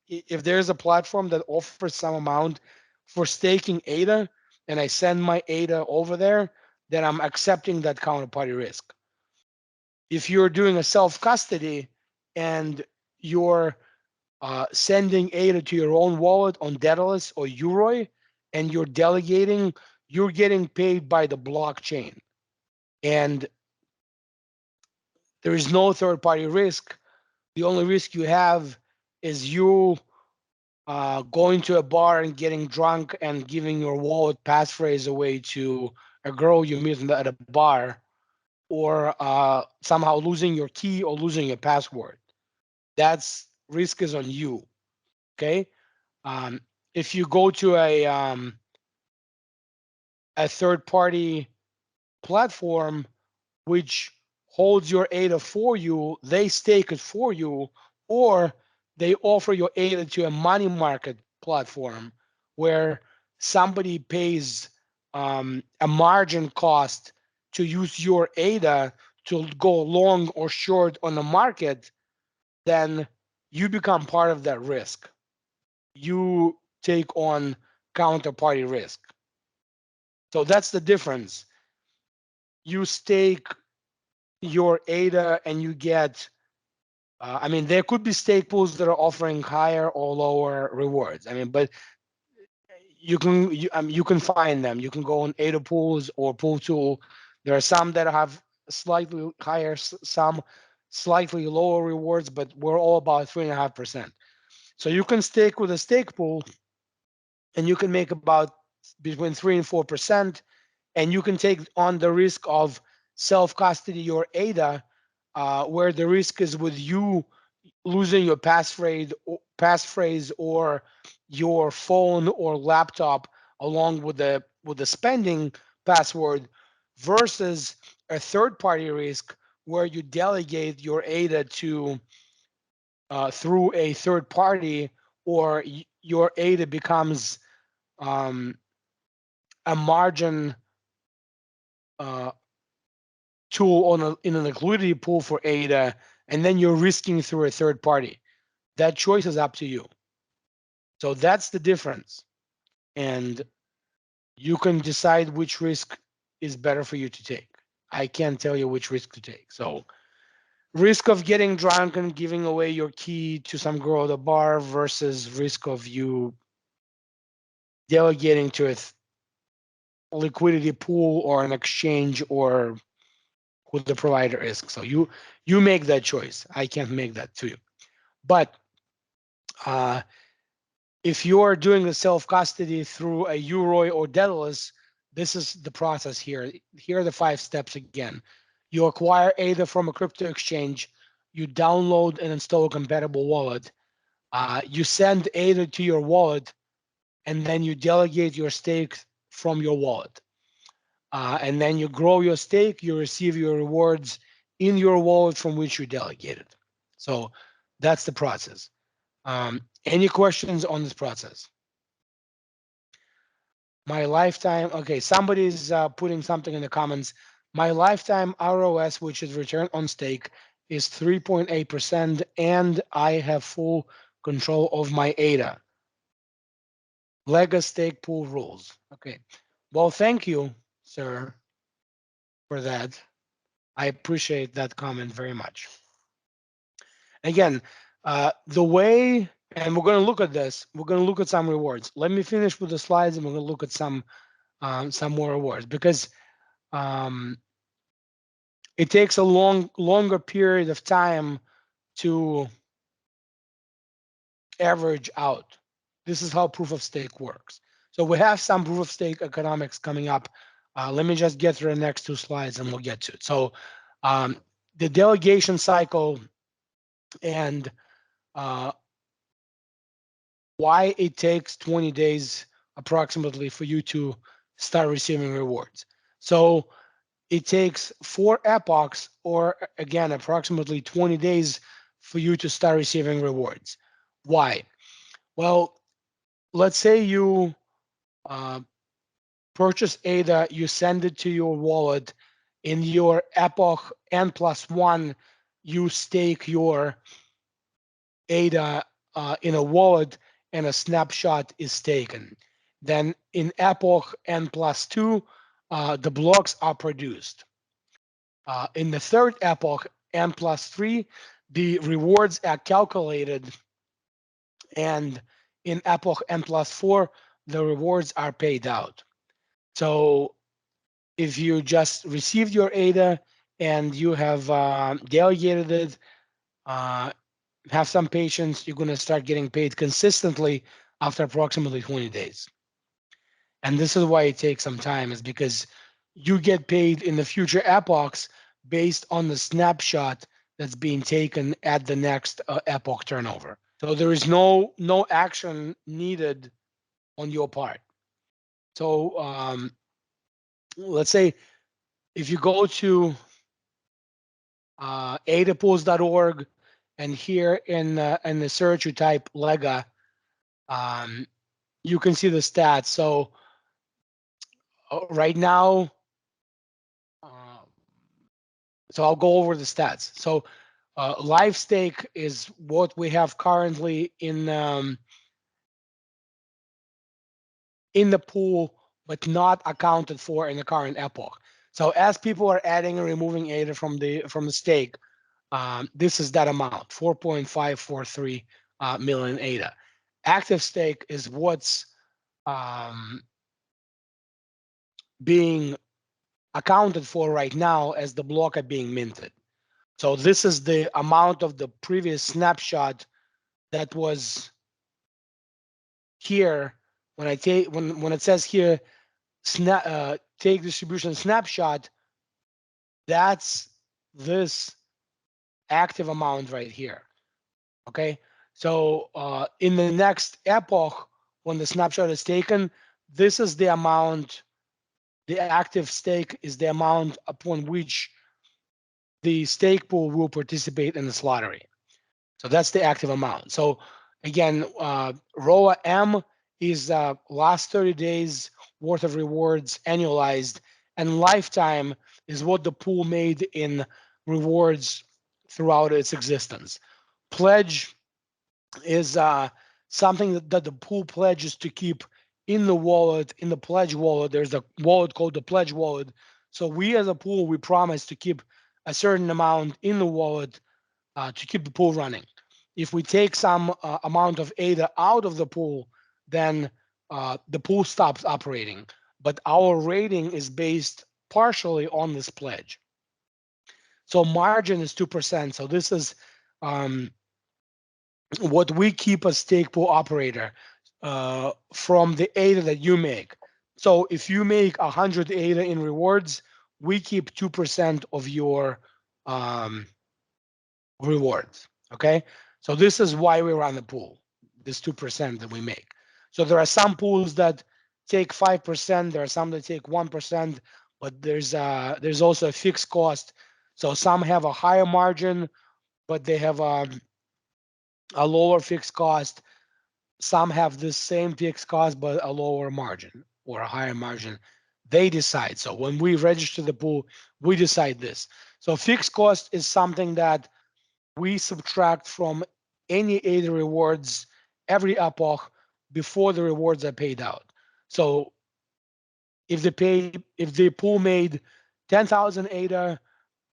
if there's a platform that offers some amount for staking ADA and I send my ADA over there, then I'm accepting that counterparty risk. If you're doing a self-custody and you're sending ADA to your own wallet on Daedalus or Uroi and you're delegating, you're getting paid by the blockchain. And there is no third-party risk. The only risk you have is you going to a bar and getting drunk and giving your wallet passphrase away to a girl you meet at a bar, or somehow losing your key or losing your password. That's risk is on you. Okay. If you go to a third-party platform which holds your ADA for you, they stake it for you, or they offer your ADA to a money market platform where somebody pays a margin cost to use your ADA to go long or short on the market, then you become part of that risk. You take on counterparty risk. So that's the difference. You stake your ADA and you get, I mean, there could be stake pools that are offering higher or lower rewards. I mean, but you can find them. You can go on ADA pools or pool tool. There are some that have slightly higher, some slightly lower rewards, but we're all about 3.5%. So you can stake with a stake pool and you can make about between 3 and 4%, and you can take on the risk of self-custody your ADA, where the risk is with you losing your passphrase or your phone or laptop along with the spending password, versus a third-party risk where you delegate your ADA to through a third party, or your ADA becomes a margin uh, tool in a liquidity pool for ADA, and then you're risking through a third party. that choice is up to you. So that's the difference. And you can decide which risk is better for you to take. I can't tell you which risk to take. So risk of getting drunk and giving away your key to some girl at a bar versus risk of you delegating to a liquidity pool or an exchange or who the provider is. So you make that choice. I can't make that to you. But if you're doing the self-custody through a Uroi or Daedalus, this is the process here. Here are the 5 steps again. You acquire ADA from a crypto exchange. You download and install a compatible wallet. You send ADA to your wallet, and then you delegate your stake from your wallet. And then you grow your stake. You receive your rewards in your wallet from which you delegated. So that's the process. Any questions on this process? My lifetime, okay, somebody's putting something in the comments. My lifetime ROS, which is return on stake, is 3.8%, and I have full control of my ADA. LEGA stake pool rules. Okay. Well, thank you, sir, for that. I appreciate that comment very much. Again, the way, and we're going to look at this, we're going to look at some rewards. Let me finish with the slides, and we're going to look at some more rewards, because it takes a longer period of time to average out. This is how proof of stake works. So we have some proof of stake economics coming up. Let me just get through the next 2 slides and we'll get to it. So the delegation cycle and why it takes 20 days approximately for you to start receiving rewards. So it takes 4 epochs, or again, approximately 20 days for you to start receiving rewards. Why? Well, let's say you purchase ADA, you send it to your wallet. In your epoch N+1, you stake your ADA in a wallet, and a snapshot is taken. Then in epoch N+2, the blocks are produced. In the third epoch, N+3, the rewards are calculated, and in epoch N+4, the rewards are paid out. So if you just received your ADA and you have delegated it, have some patience, you're going to start getting paid consistently after approximately 20 days. And this is why it takes some time, is because you get paid in the future epochs based on the snapshot that's being taken at the next epoch turnover. So there is no action needed on your part. So let's say if you go to adapools.org, and here in the search you type LEGA, you can see the stats. So right now, so I'll go over the stats. So live stake is what we have currently in the pool, but not accounted for in the current epoch. So as people are adding and removing ADA from the stake, this is that amount, 4.543 million ADA. Active stake is what's being accounted for right now as the block are being minted. So this is the amount of the previous snapshot that was here. When I take when it says here take distribution snapshot, that's this active amount right here. Okay, so in the next epoch, when the snapshot is taken, this is the amount. The active stake is the amount upon which the stake pool will participate in this lottery. So that's the active amount. So again, ROA M is last 30 days worth of rewards annualized, and lifetime is what the pool made in rewards throughout its existence. Pledge is something that the pool pledges to keep in the wallet, in the pledge wallet. There's a wallet called the pledge wallet. So we as a pool, we promise to keep a certain amount in the wallet to keep the pool running. If we take some amount of ADA out of the pool, then the pool stops operating. But our rating is based partially on this pledge. So margin is 2%. So this is um, what we keep a stake pool operator from the ADA that you make. So if you make 100 ADA in rewards, we keep 2% of your rewards. Okay, so this is why we run the pool. This 2% that we make. So there are some pools that take 5%. There are some that take 1%, but there's also a fixed cost. So some have a higher margin, but they have a lower fixed cost. Some have the same fixed cost but a lower margin or a higher margin. They decide. So when we register the pool, we decide this. So fixed cost is something that we subtract from any ADA rewards every epoch before the rewards are paid out. So if the pool made 10,000 ADA,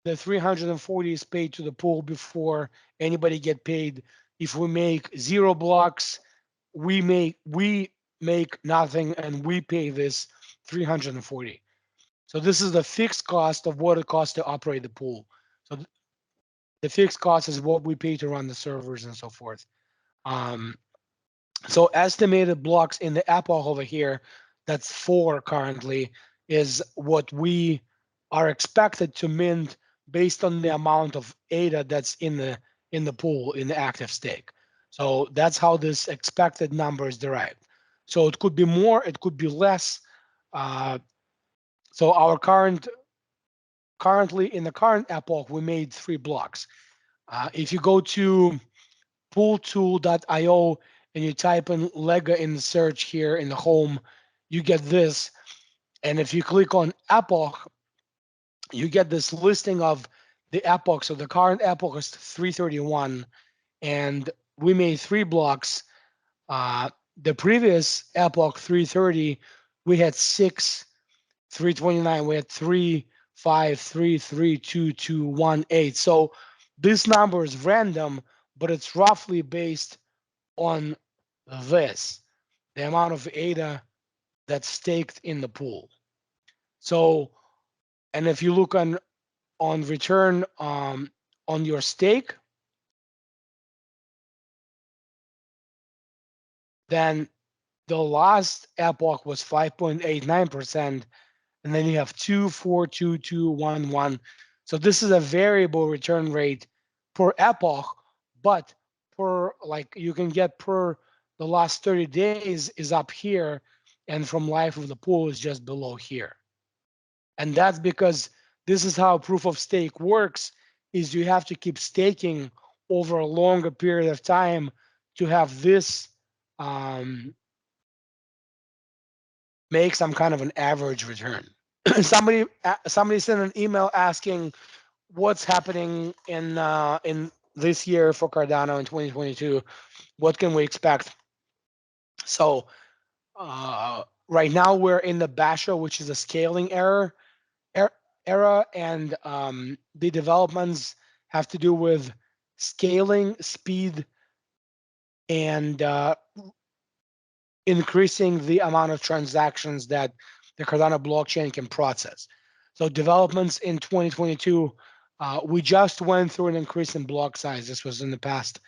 the 340 is paid to the pool before anybody get paid. If we make 0 blocks, we make nothing and we pay this 340. So this is the fixed cost of what it costs to operate the pool. So the fixed cost is what we pay to run the servers and so forth. Um, so estimated blocks in the epoch over here, that's 4 currently, is what we are expected to mint based on the amount of ADA that's in the pool in the active stake. So that's how this expected number is derived. So it could be more, it could be less. So our currently in the current epoch, we made 3 blocks. If you go to pooltool.io and you type in LEGA in the search here in the home, you get this. And if you click on epoch, you get this listing of the epoch. So the current epoch is 331, and we made 3 blocks. The previous epoch 330, we had 6, 329, we had 3, 5, 3, 3, 2, 2, 1, 8. So this number is random, but it's roughly based on this, the amount of ADA that's staked in the pool. So, and if you look on return on your stake, then the last epoch was 5.89%, and then you have 2, 4, 2, 2, 1, 1. So this is a variable return rate per epoch, but per, like, you can get per the last 30 days is up here, and from life of the pool is just below here. And that's because this is how proof of stake works, is you have to keep staking over a longer period of time to have this make some kind of an average return. somebody sent an email asking what's happening in this year for Cardano in 2022. What can we expect? So right now we're in the Basho, which is a scaling era, and the developments have to do with scaling, speed, and increasing the amount of transactions that the Cardano blockchain can process. So developments in 2022, we just went through an increase in block size. This was in the past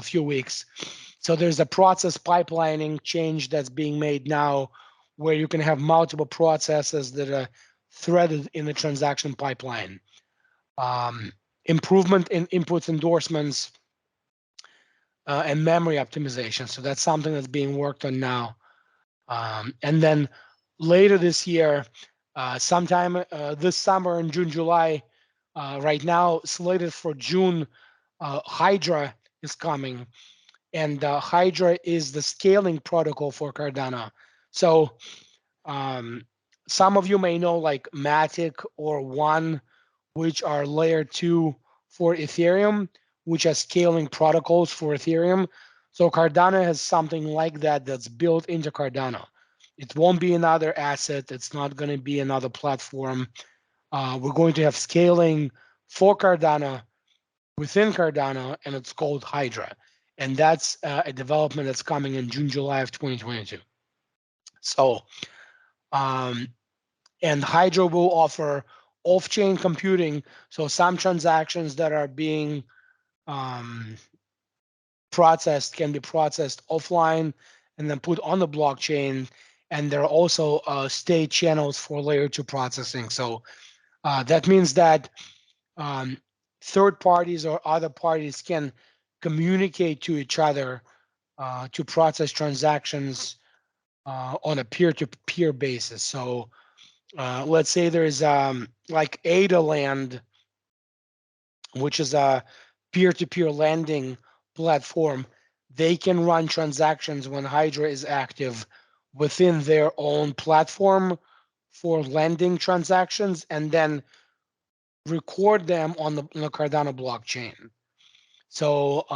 few weeks. So there's a process pipelining change that's being made now where you can have multiple processes that are threaded in the transaction pipeline. Improvement in inputs endorsements and memory optimization. So that's something that's being worked on now. And then later this year, sometime this summer in June, July, right now slated for June, Hydra is coming. And Hydra is the scaling protocol for Cardano. So some of you may know like Matic or One, which are layer 2 for Ethereum, which are scaling protocols for Ethereum. So Cardano has something like that that's built into Cardano. It won't be another asset. It's not going to be another platform. We're going to have scaling for Cardano within Cardano, and it's called Hydra. And that's a development that's coming in June, July of 2022. So, and Hydra will offer off-chain computing. So some transactions that are being processed can be processed offline and then put on the blockchain. And there are also state channels for layer 2 processing. So that means that third parties or other parties can communicate to each other to process transactions on a peer-to-peer basis. So let's say there's like ADA land, which is a peer-to-peer lending platform. They can run transactions when Hydra is active within their own platform for lending transactions and then record them on the Cardano blockchain. So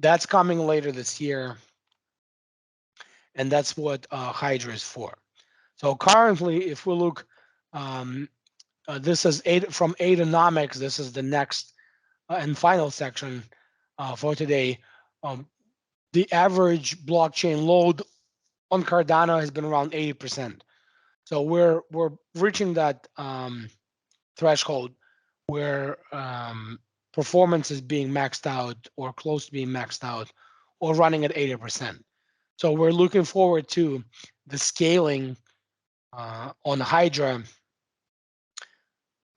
that's coming later this year, and that's what Hydra is for. So currently, if we look, this is from ADAnomics. This is the next and final section for today. The average blockchain load on Cardano has been around 80%. So we're reaching that threshold where performance is being maxed out or close to being maxed out or running at 80%. So we're looking forward to the scaling on Hydra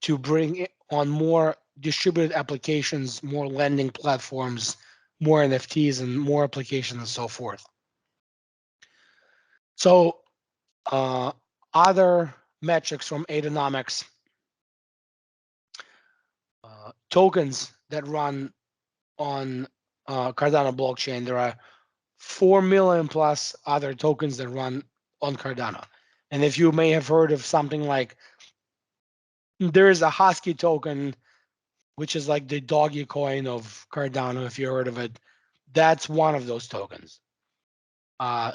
to bring on more distributed applications, more lending platforms, more NFTs, and more applications and so forth. So other metrics from ADAnomics, tokens that run on Cardano blockchain. There are 4 million plus other tokens that run on Cardano. And if you may have heard of something like, there is a Husky token, which is like the doggy coin of Cardano, if you heard of it. That's one of those tokens.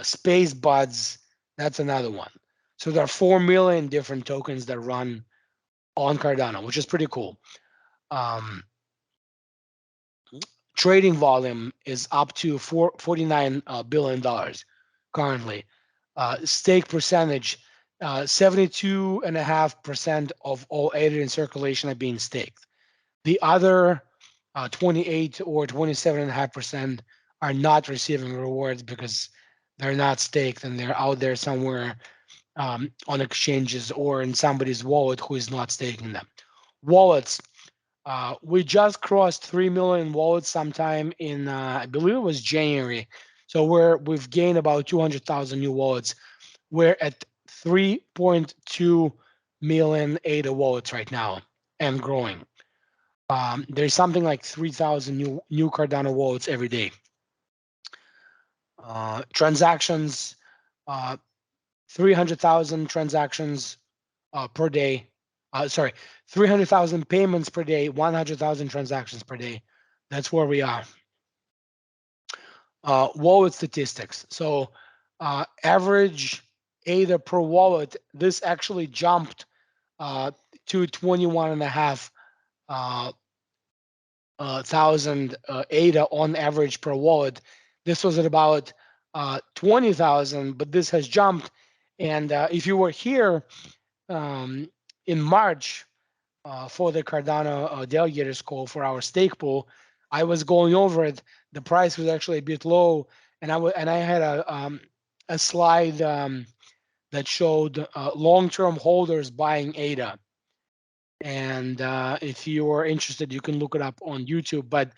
Space Buds, that's another one. So there are 4 million different tokens that run on Cardano, which is pretty cool. Trading volume is up to $49 billion currently. Stake percentage, 72.5% of all ADA in circulation are being staked. The other 28 or 27.5% are not receiving rewards because they're not staked and they're out there somewhere on exchanges or in somebody's wallet who is not staking them. Wallets, we just crossed 3 million wallets sometime in, I believe it was January. So we've gained about 200,000 new wallets. We're at 3.2 million ADA wallets right now and growing. There's something like 3,000 new Cardano wallets every day. Transactions, 300,000 transactions per day. 300,000 payments per day, 100,000 transactions per day. That's where we are. Wallet statistics. So average ADA per wallet, this actually jumped to 21.5 thousand ADA on average per wallet. This was at about 20,000, but this has jumped. And if you were here in March for the Cardano delegators call for our stake pool, I was going over it. The price was actually a bit low, and I had a slide that showed long-term holders buying ADA. And if you are interested, you can look it up on YouTube. But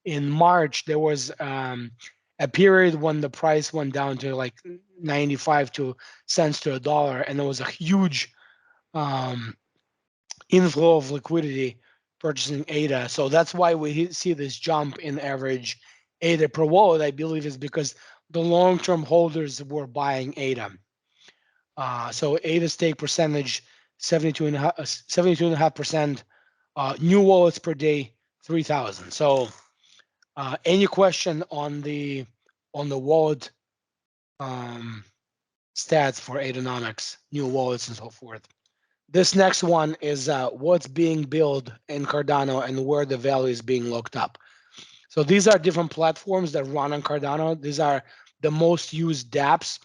in March, there was a period when the price went down to like 95 cents to $1, and there was a huge inflow of liquidity purchasing ADA. So that's why we see this jump in average ADA per wallet, I believe, is because the long-term holders were buying ADA. So ADA stake percentage, 72.5%. New wallets per day, 3,000. So any question on the on the wallet stats for ADAnomics, new wallets and so forth. This next one is what's being built in Cardano and where the value is being looked up. So these are different platforms that run on Cardano. These are the most used dApps.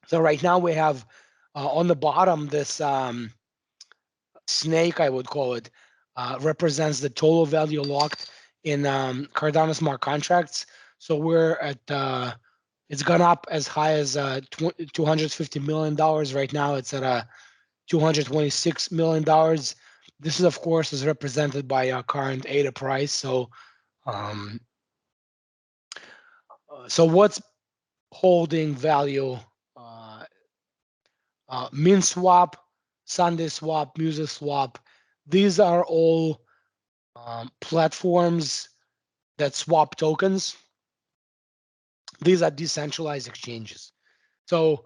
So right now we have on the bottom this snake, I would call it, represents the total value locked in Cardano smart contracts. So we're at it's gone up as high as $250 million. Right now it's at $226 million. This is, of course, is represented by our current ADA price. Um, so what's holding value? Uh, Min swap, Sunday swap, music swap. These are all platforms that swap tokens. These are decentralized exchanges. So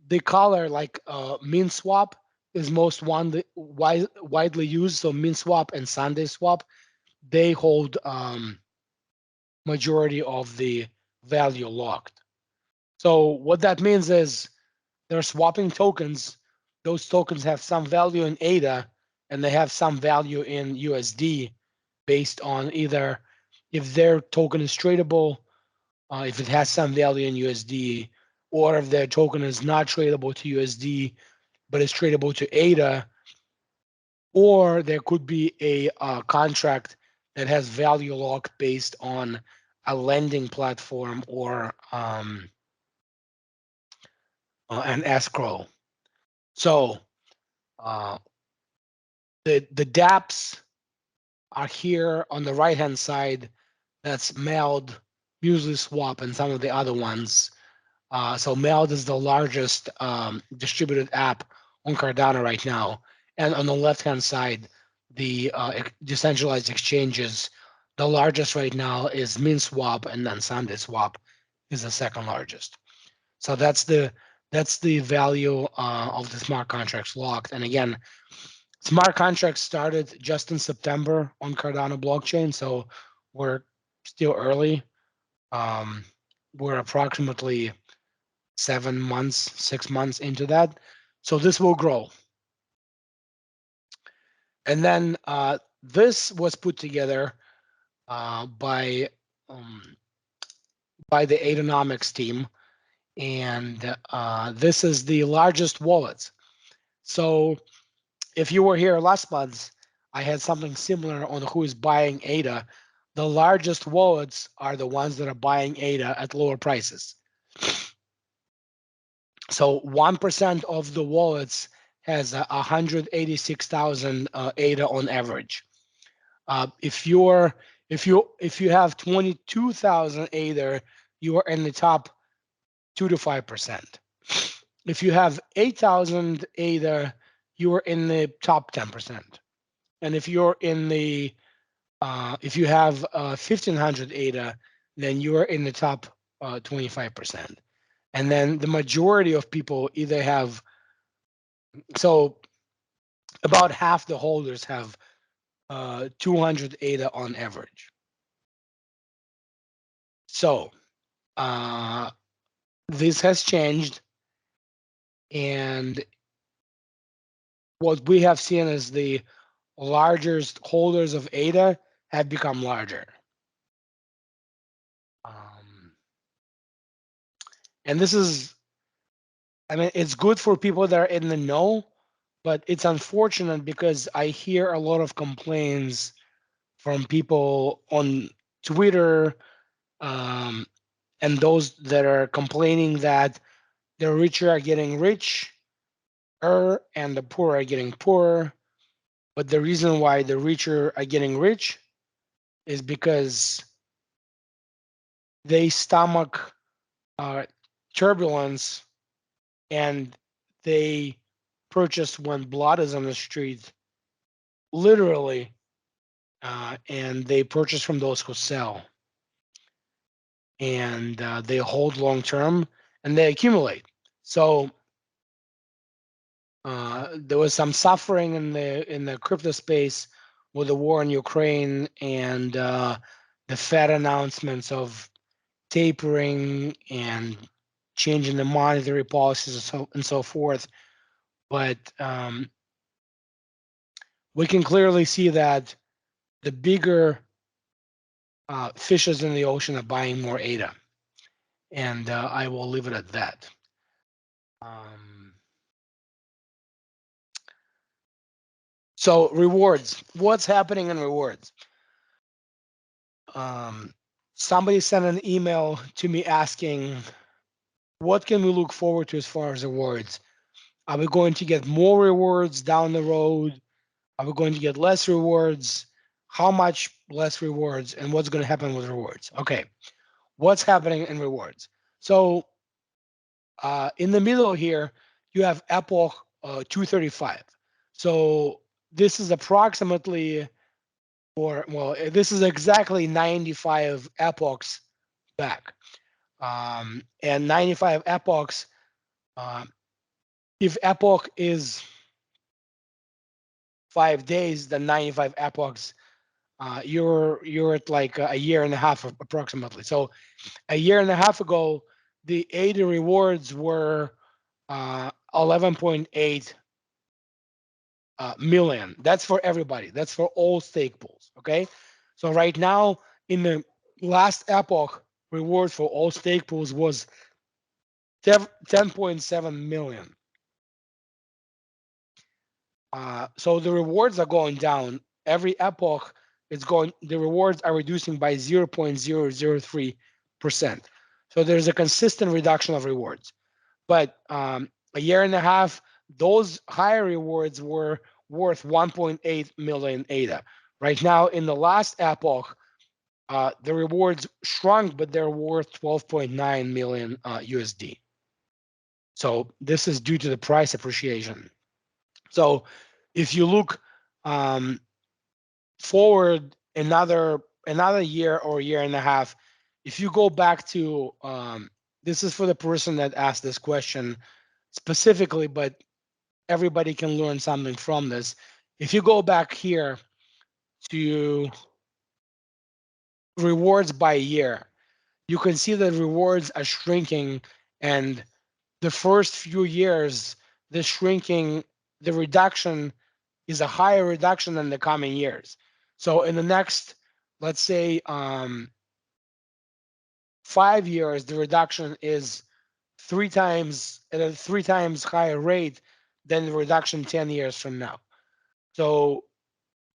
the color like Min swap is most widely used. So Min swap and Sunday swap, they hold majority of the value locked. So what that means is they're swapping tokens. Those tokens have some value in ADA and they have some value in USD based on either if their token is tradable, if it has some value in USD, or if their token is not tradable to USD, but is tradable to ADA, or there could be a contract that has value locked based on a lending platform or an escrow. So the dApps are here on the right hand side. That's MELD, Muesli Swap, and some of the other ones. So MELD is the largest distributed app on Cardano right now. And on the left hand side, the decentralized exchanges, the largest right now is MinSwap, and then SundaeSwap is the second largest. So that's the value of the smart contracts locked. And again, smart contracts started just in September on Cardano blockchain, so we're still early. We're approximately 7 months, 6 months into that. So this will grow. And then this was put together by the ADAnomics team, and this is the largest wallet. So if you were here last month, I had something similar on who is buying ADA. The largest wallets are the ones that are buying ADA at lower prices. So 1% of the wallets has 186,000 ADA on average. If you have 22,000 ADA, you are in the top 2 to 5%. If you have 8,000 ADA, you are in the top 10%. And if you're in the if you have 1,500 ADA, then you are in the top 25%. And then the majority of people either have, so about half the holders have 200 ADA on average. So this has changed, and what we have seen is the largest holders of ADA have become larger. And this is, I mean, it's good for people that are in the know, but it's unfortunate because I hear a lot of complaints from people on Twitter, and those that are complaining that the richer are getting richer and the poor are getting poorer. But the reason why the richer are getting rich is because they stomach turbulence and they purchase when blood is on the street, literally, and they purchase from those who sell. And they hold long term and they accumulate. So there was some suffering in the crypto space with the war in Ukraine and the Fed announcements of tapering and changing the monetary policies and so forth. But we can clearly see that the bigger fishes in the ocean are buying more ADA. And I will leave it at that. So rewards, what's happening in rewards? Somebody sent an email to me asking, what can we look forward to as far as rewards? Are we going to get more rewards down the road? Are we going to get less rewards? How much less rewards? And what's going to happen with rewards? Okay, what's happening in rewards? So in the middle here, you have Epoch 235. So this is approximately, this is exactly 95 epochs back. And 95 epochs, if epoch is 5 days, then 95 epochs, you're at like a year and a half approximately. So a year and a half ago, the ADA rewards were 11.8 million. That's for everybody. That's for all stake pools. Okay. So right now, in the last epoch, reward for all stake pools was 10.7 million. So the rewards are going down. Every epoch, the rewards are reducing by 0.003%. So there's a consistent reduction of rewards. But a year and a half, those higher rewards were worth 1.8 million ADA. Right now, in the last epoch, the rewards shrunk, but they're worth 12.9 million USD. So this is due to the price appreciation. So if you look forward another year or year and a half, if you go back to this is for the person that asked this question specifically, but everybody can learn something from this. If you go back here to rewards by year, you can see that rewards are shrinking, and the first few years, the reduction is a higher reduction than the coming years. So in the next, let's say, 5 years, the reduction is at a 3 times higher rate than the reduction 10 years from now. So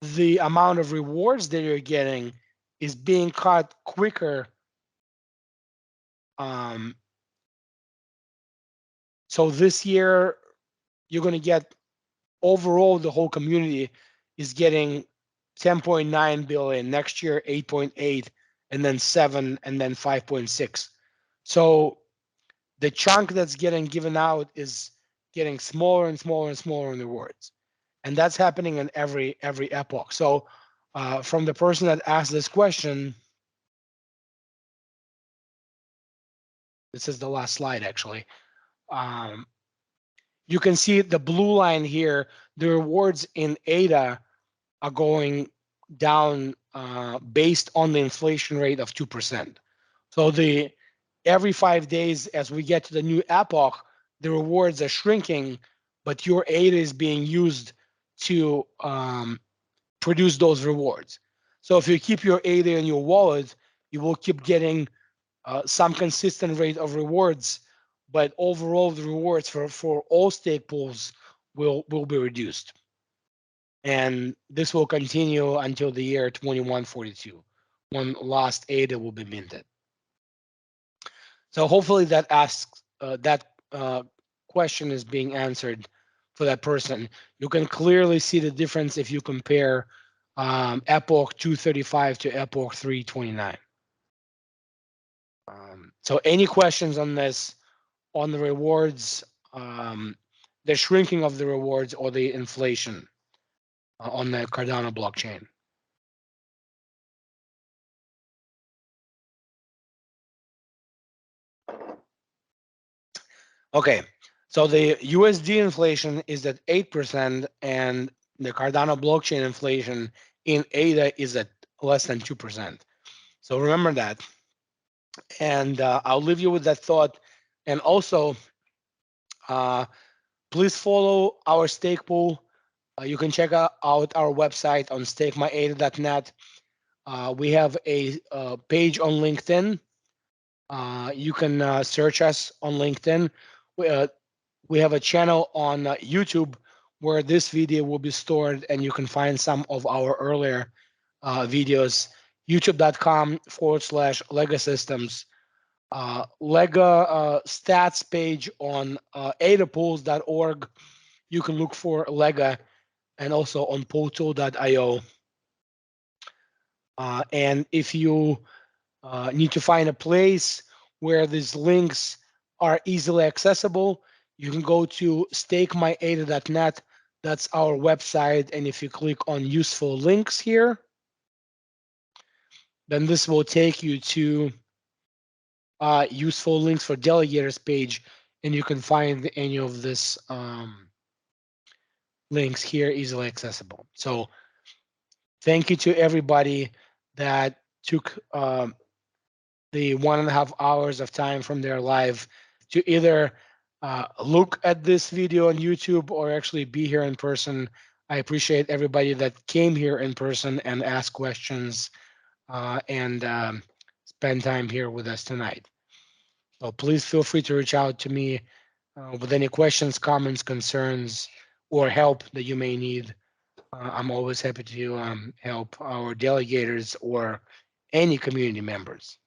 the amount of rewards that you're getting is being cut quicker. So this year, you're going to get overall, the whole community is getting 10.9 billion. Next year, 8.8, and then 7, and then 5.6. So the chunk that's getting given out is getting smaller and smaller and smaller in rewards. And that's happening in every epoch. So from the person that asked this question, this is the last slide actually. You can see the blue line here, the rewards in ADA are going down based on the inflation rate of 2%. So every 5 days as we get to the new epoch, the rewards are shrinking, but your ADA is being used to produce those rewards. So if you keep your ADA in your wallet, you will keep getting some consistent rate of rewards, but overall the rewards for all stake pools will be reduced. And this will continue until the year 2142, when last ADA will be minted. So hopefully that question is being answered for that person. You can clearly see the difference if you compare Epoch 235 to Epoch 329. So any questions on this, on the rewards, the shrinking of the rewards or the inflation on the Cardano blockchain? Okay, so the USD inflation is at 8%, and the Cardano blockchain inflation in ADA is at less than 2%. So remember that. And I'll leave you with that thought. And also, uh, please follow our stake pool. You can check out our website on stakemyada.net. We have a page on LinkedIn. You can search us on LinkedIn. We, uh, we have a channel on YouTube where this video will be stored, and you can find some of our earlier videos. YouTube.com/Lega Systems. Lega stats page on adapools.org. You can look for Lega, and also on pooltool.io. And if you need to find a place where these links are easily accessible, you can go to stakemyada.net. That's our website. And if you click on useful links here, then this will take you to useful links for delegators page. And you can find any of this links here easily accessible. So thank you to everybody that took the 1.5 hours of time from their life to either look at this video on YouTube or actually be here in person. I appreciate everybody that came here in person and asked questions and spend time here with us tonight. So please feel free to reach out to me with any questions, comments, concerns, or help that you may need. I'm always happy to help our delegators or any community members.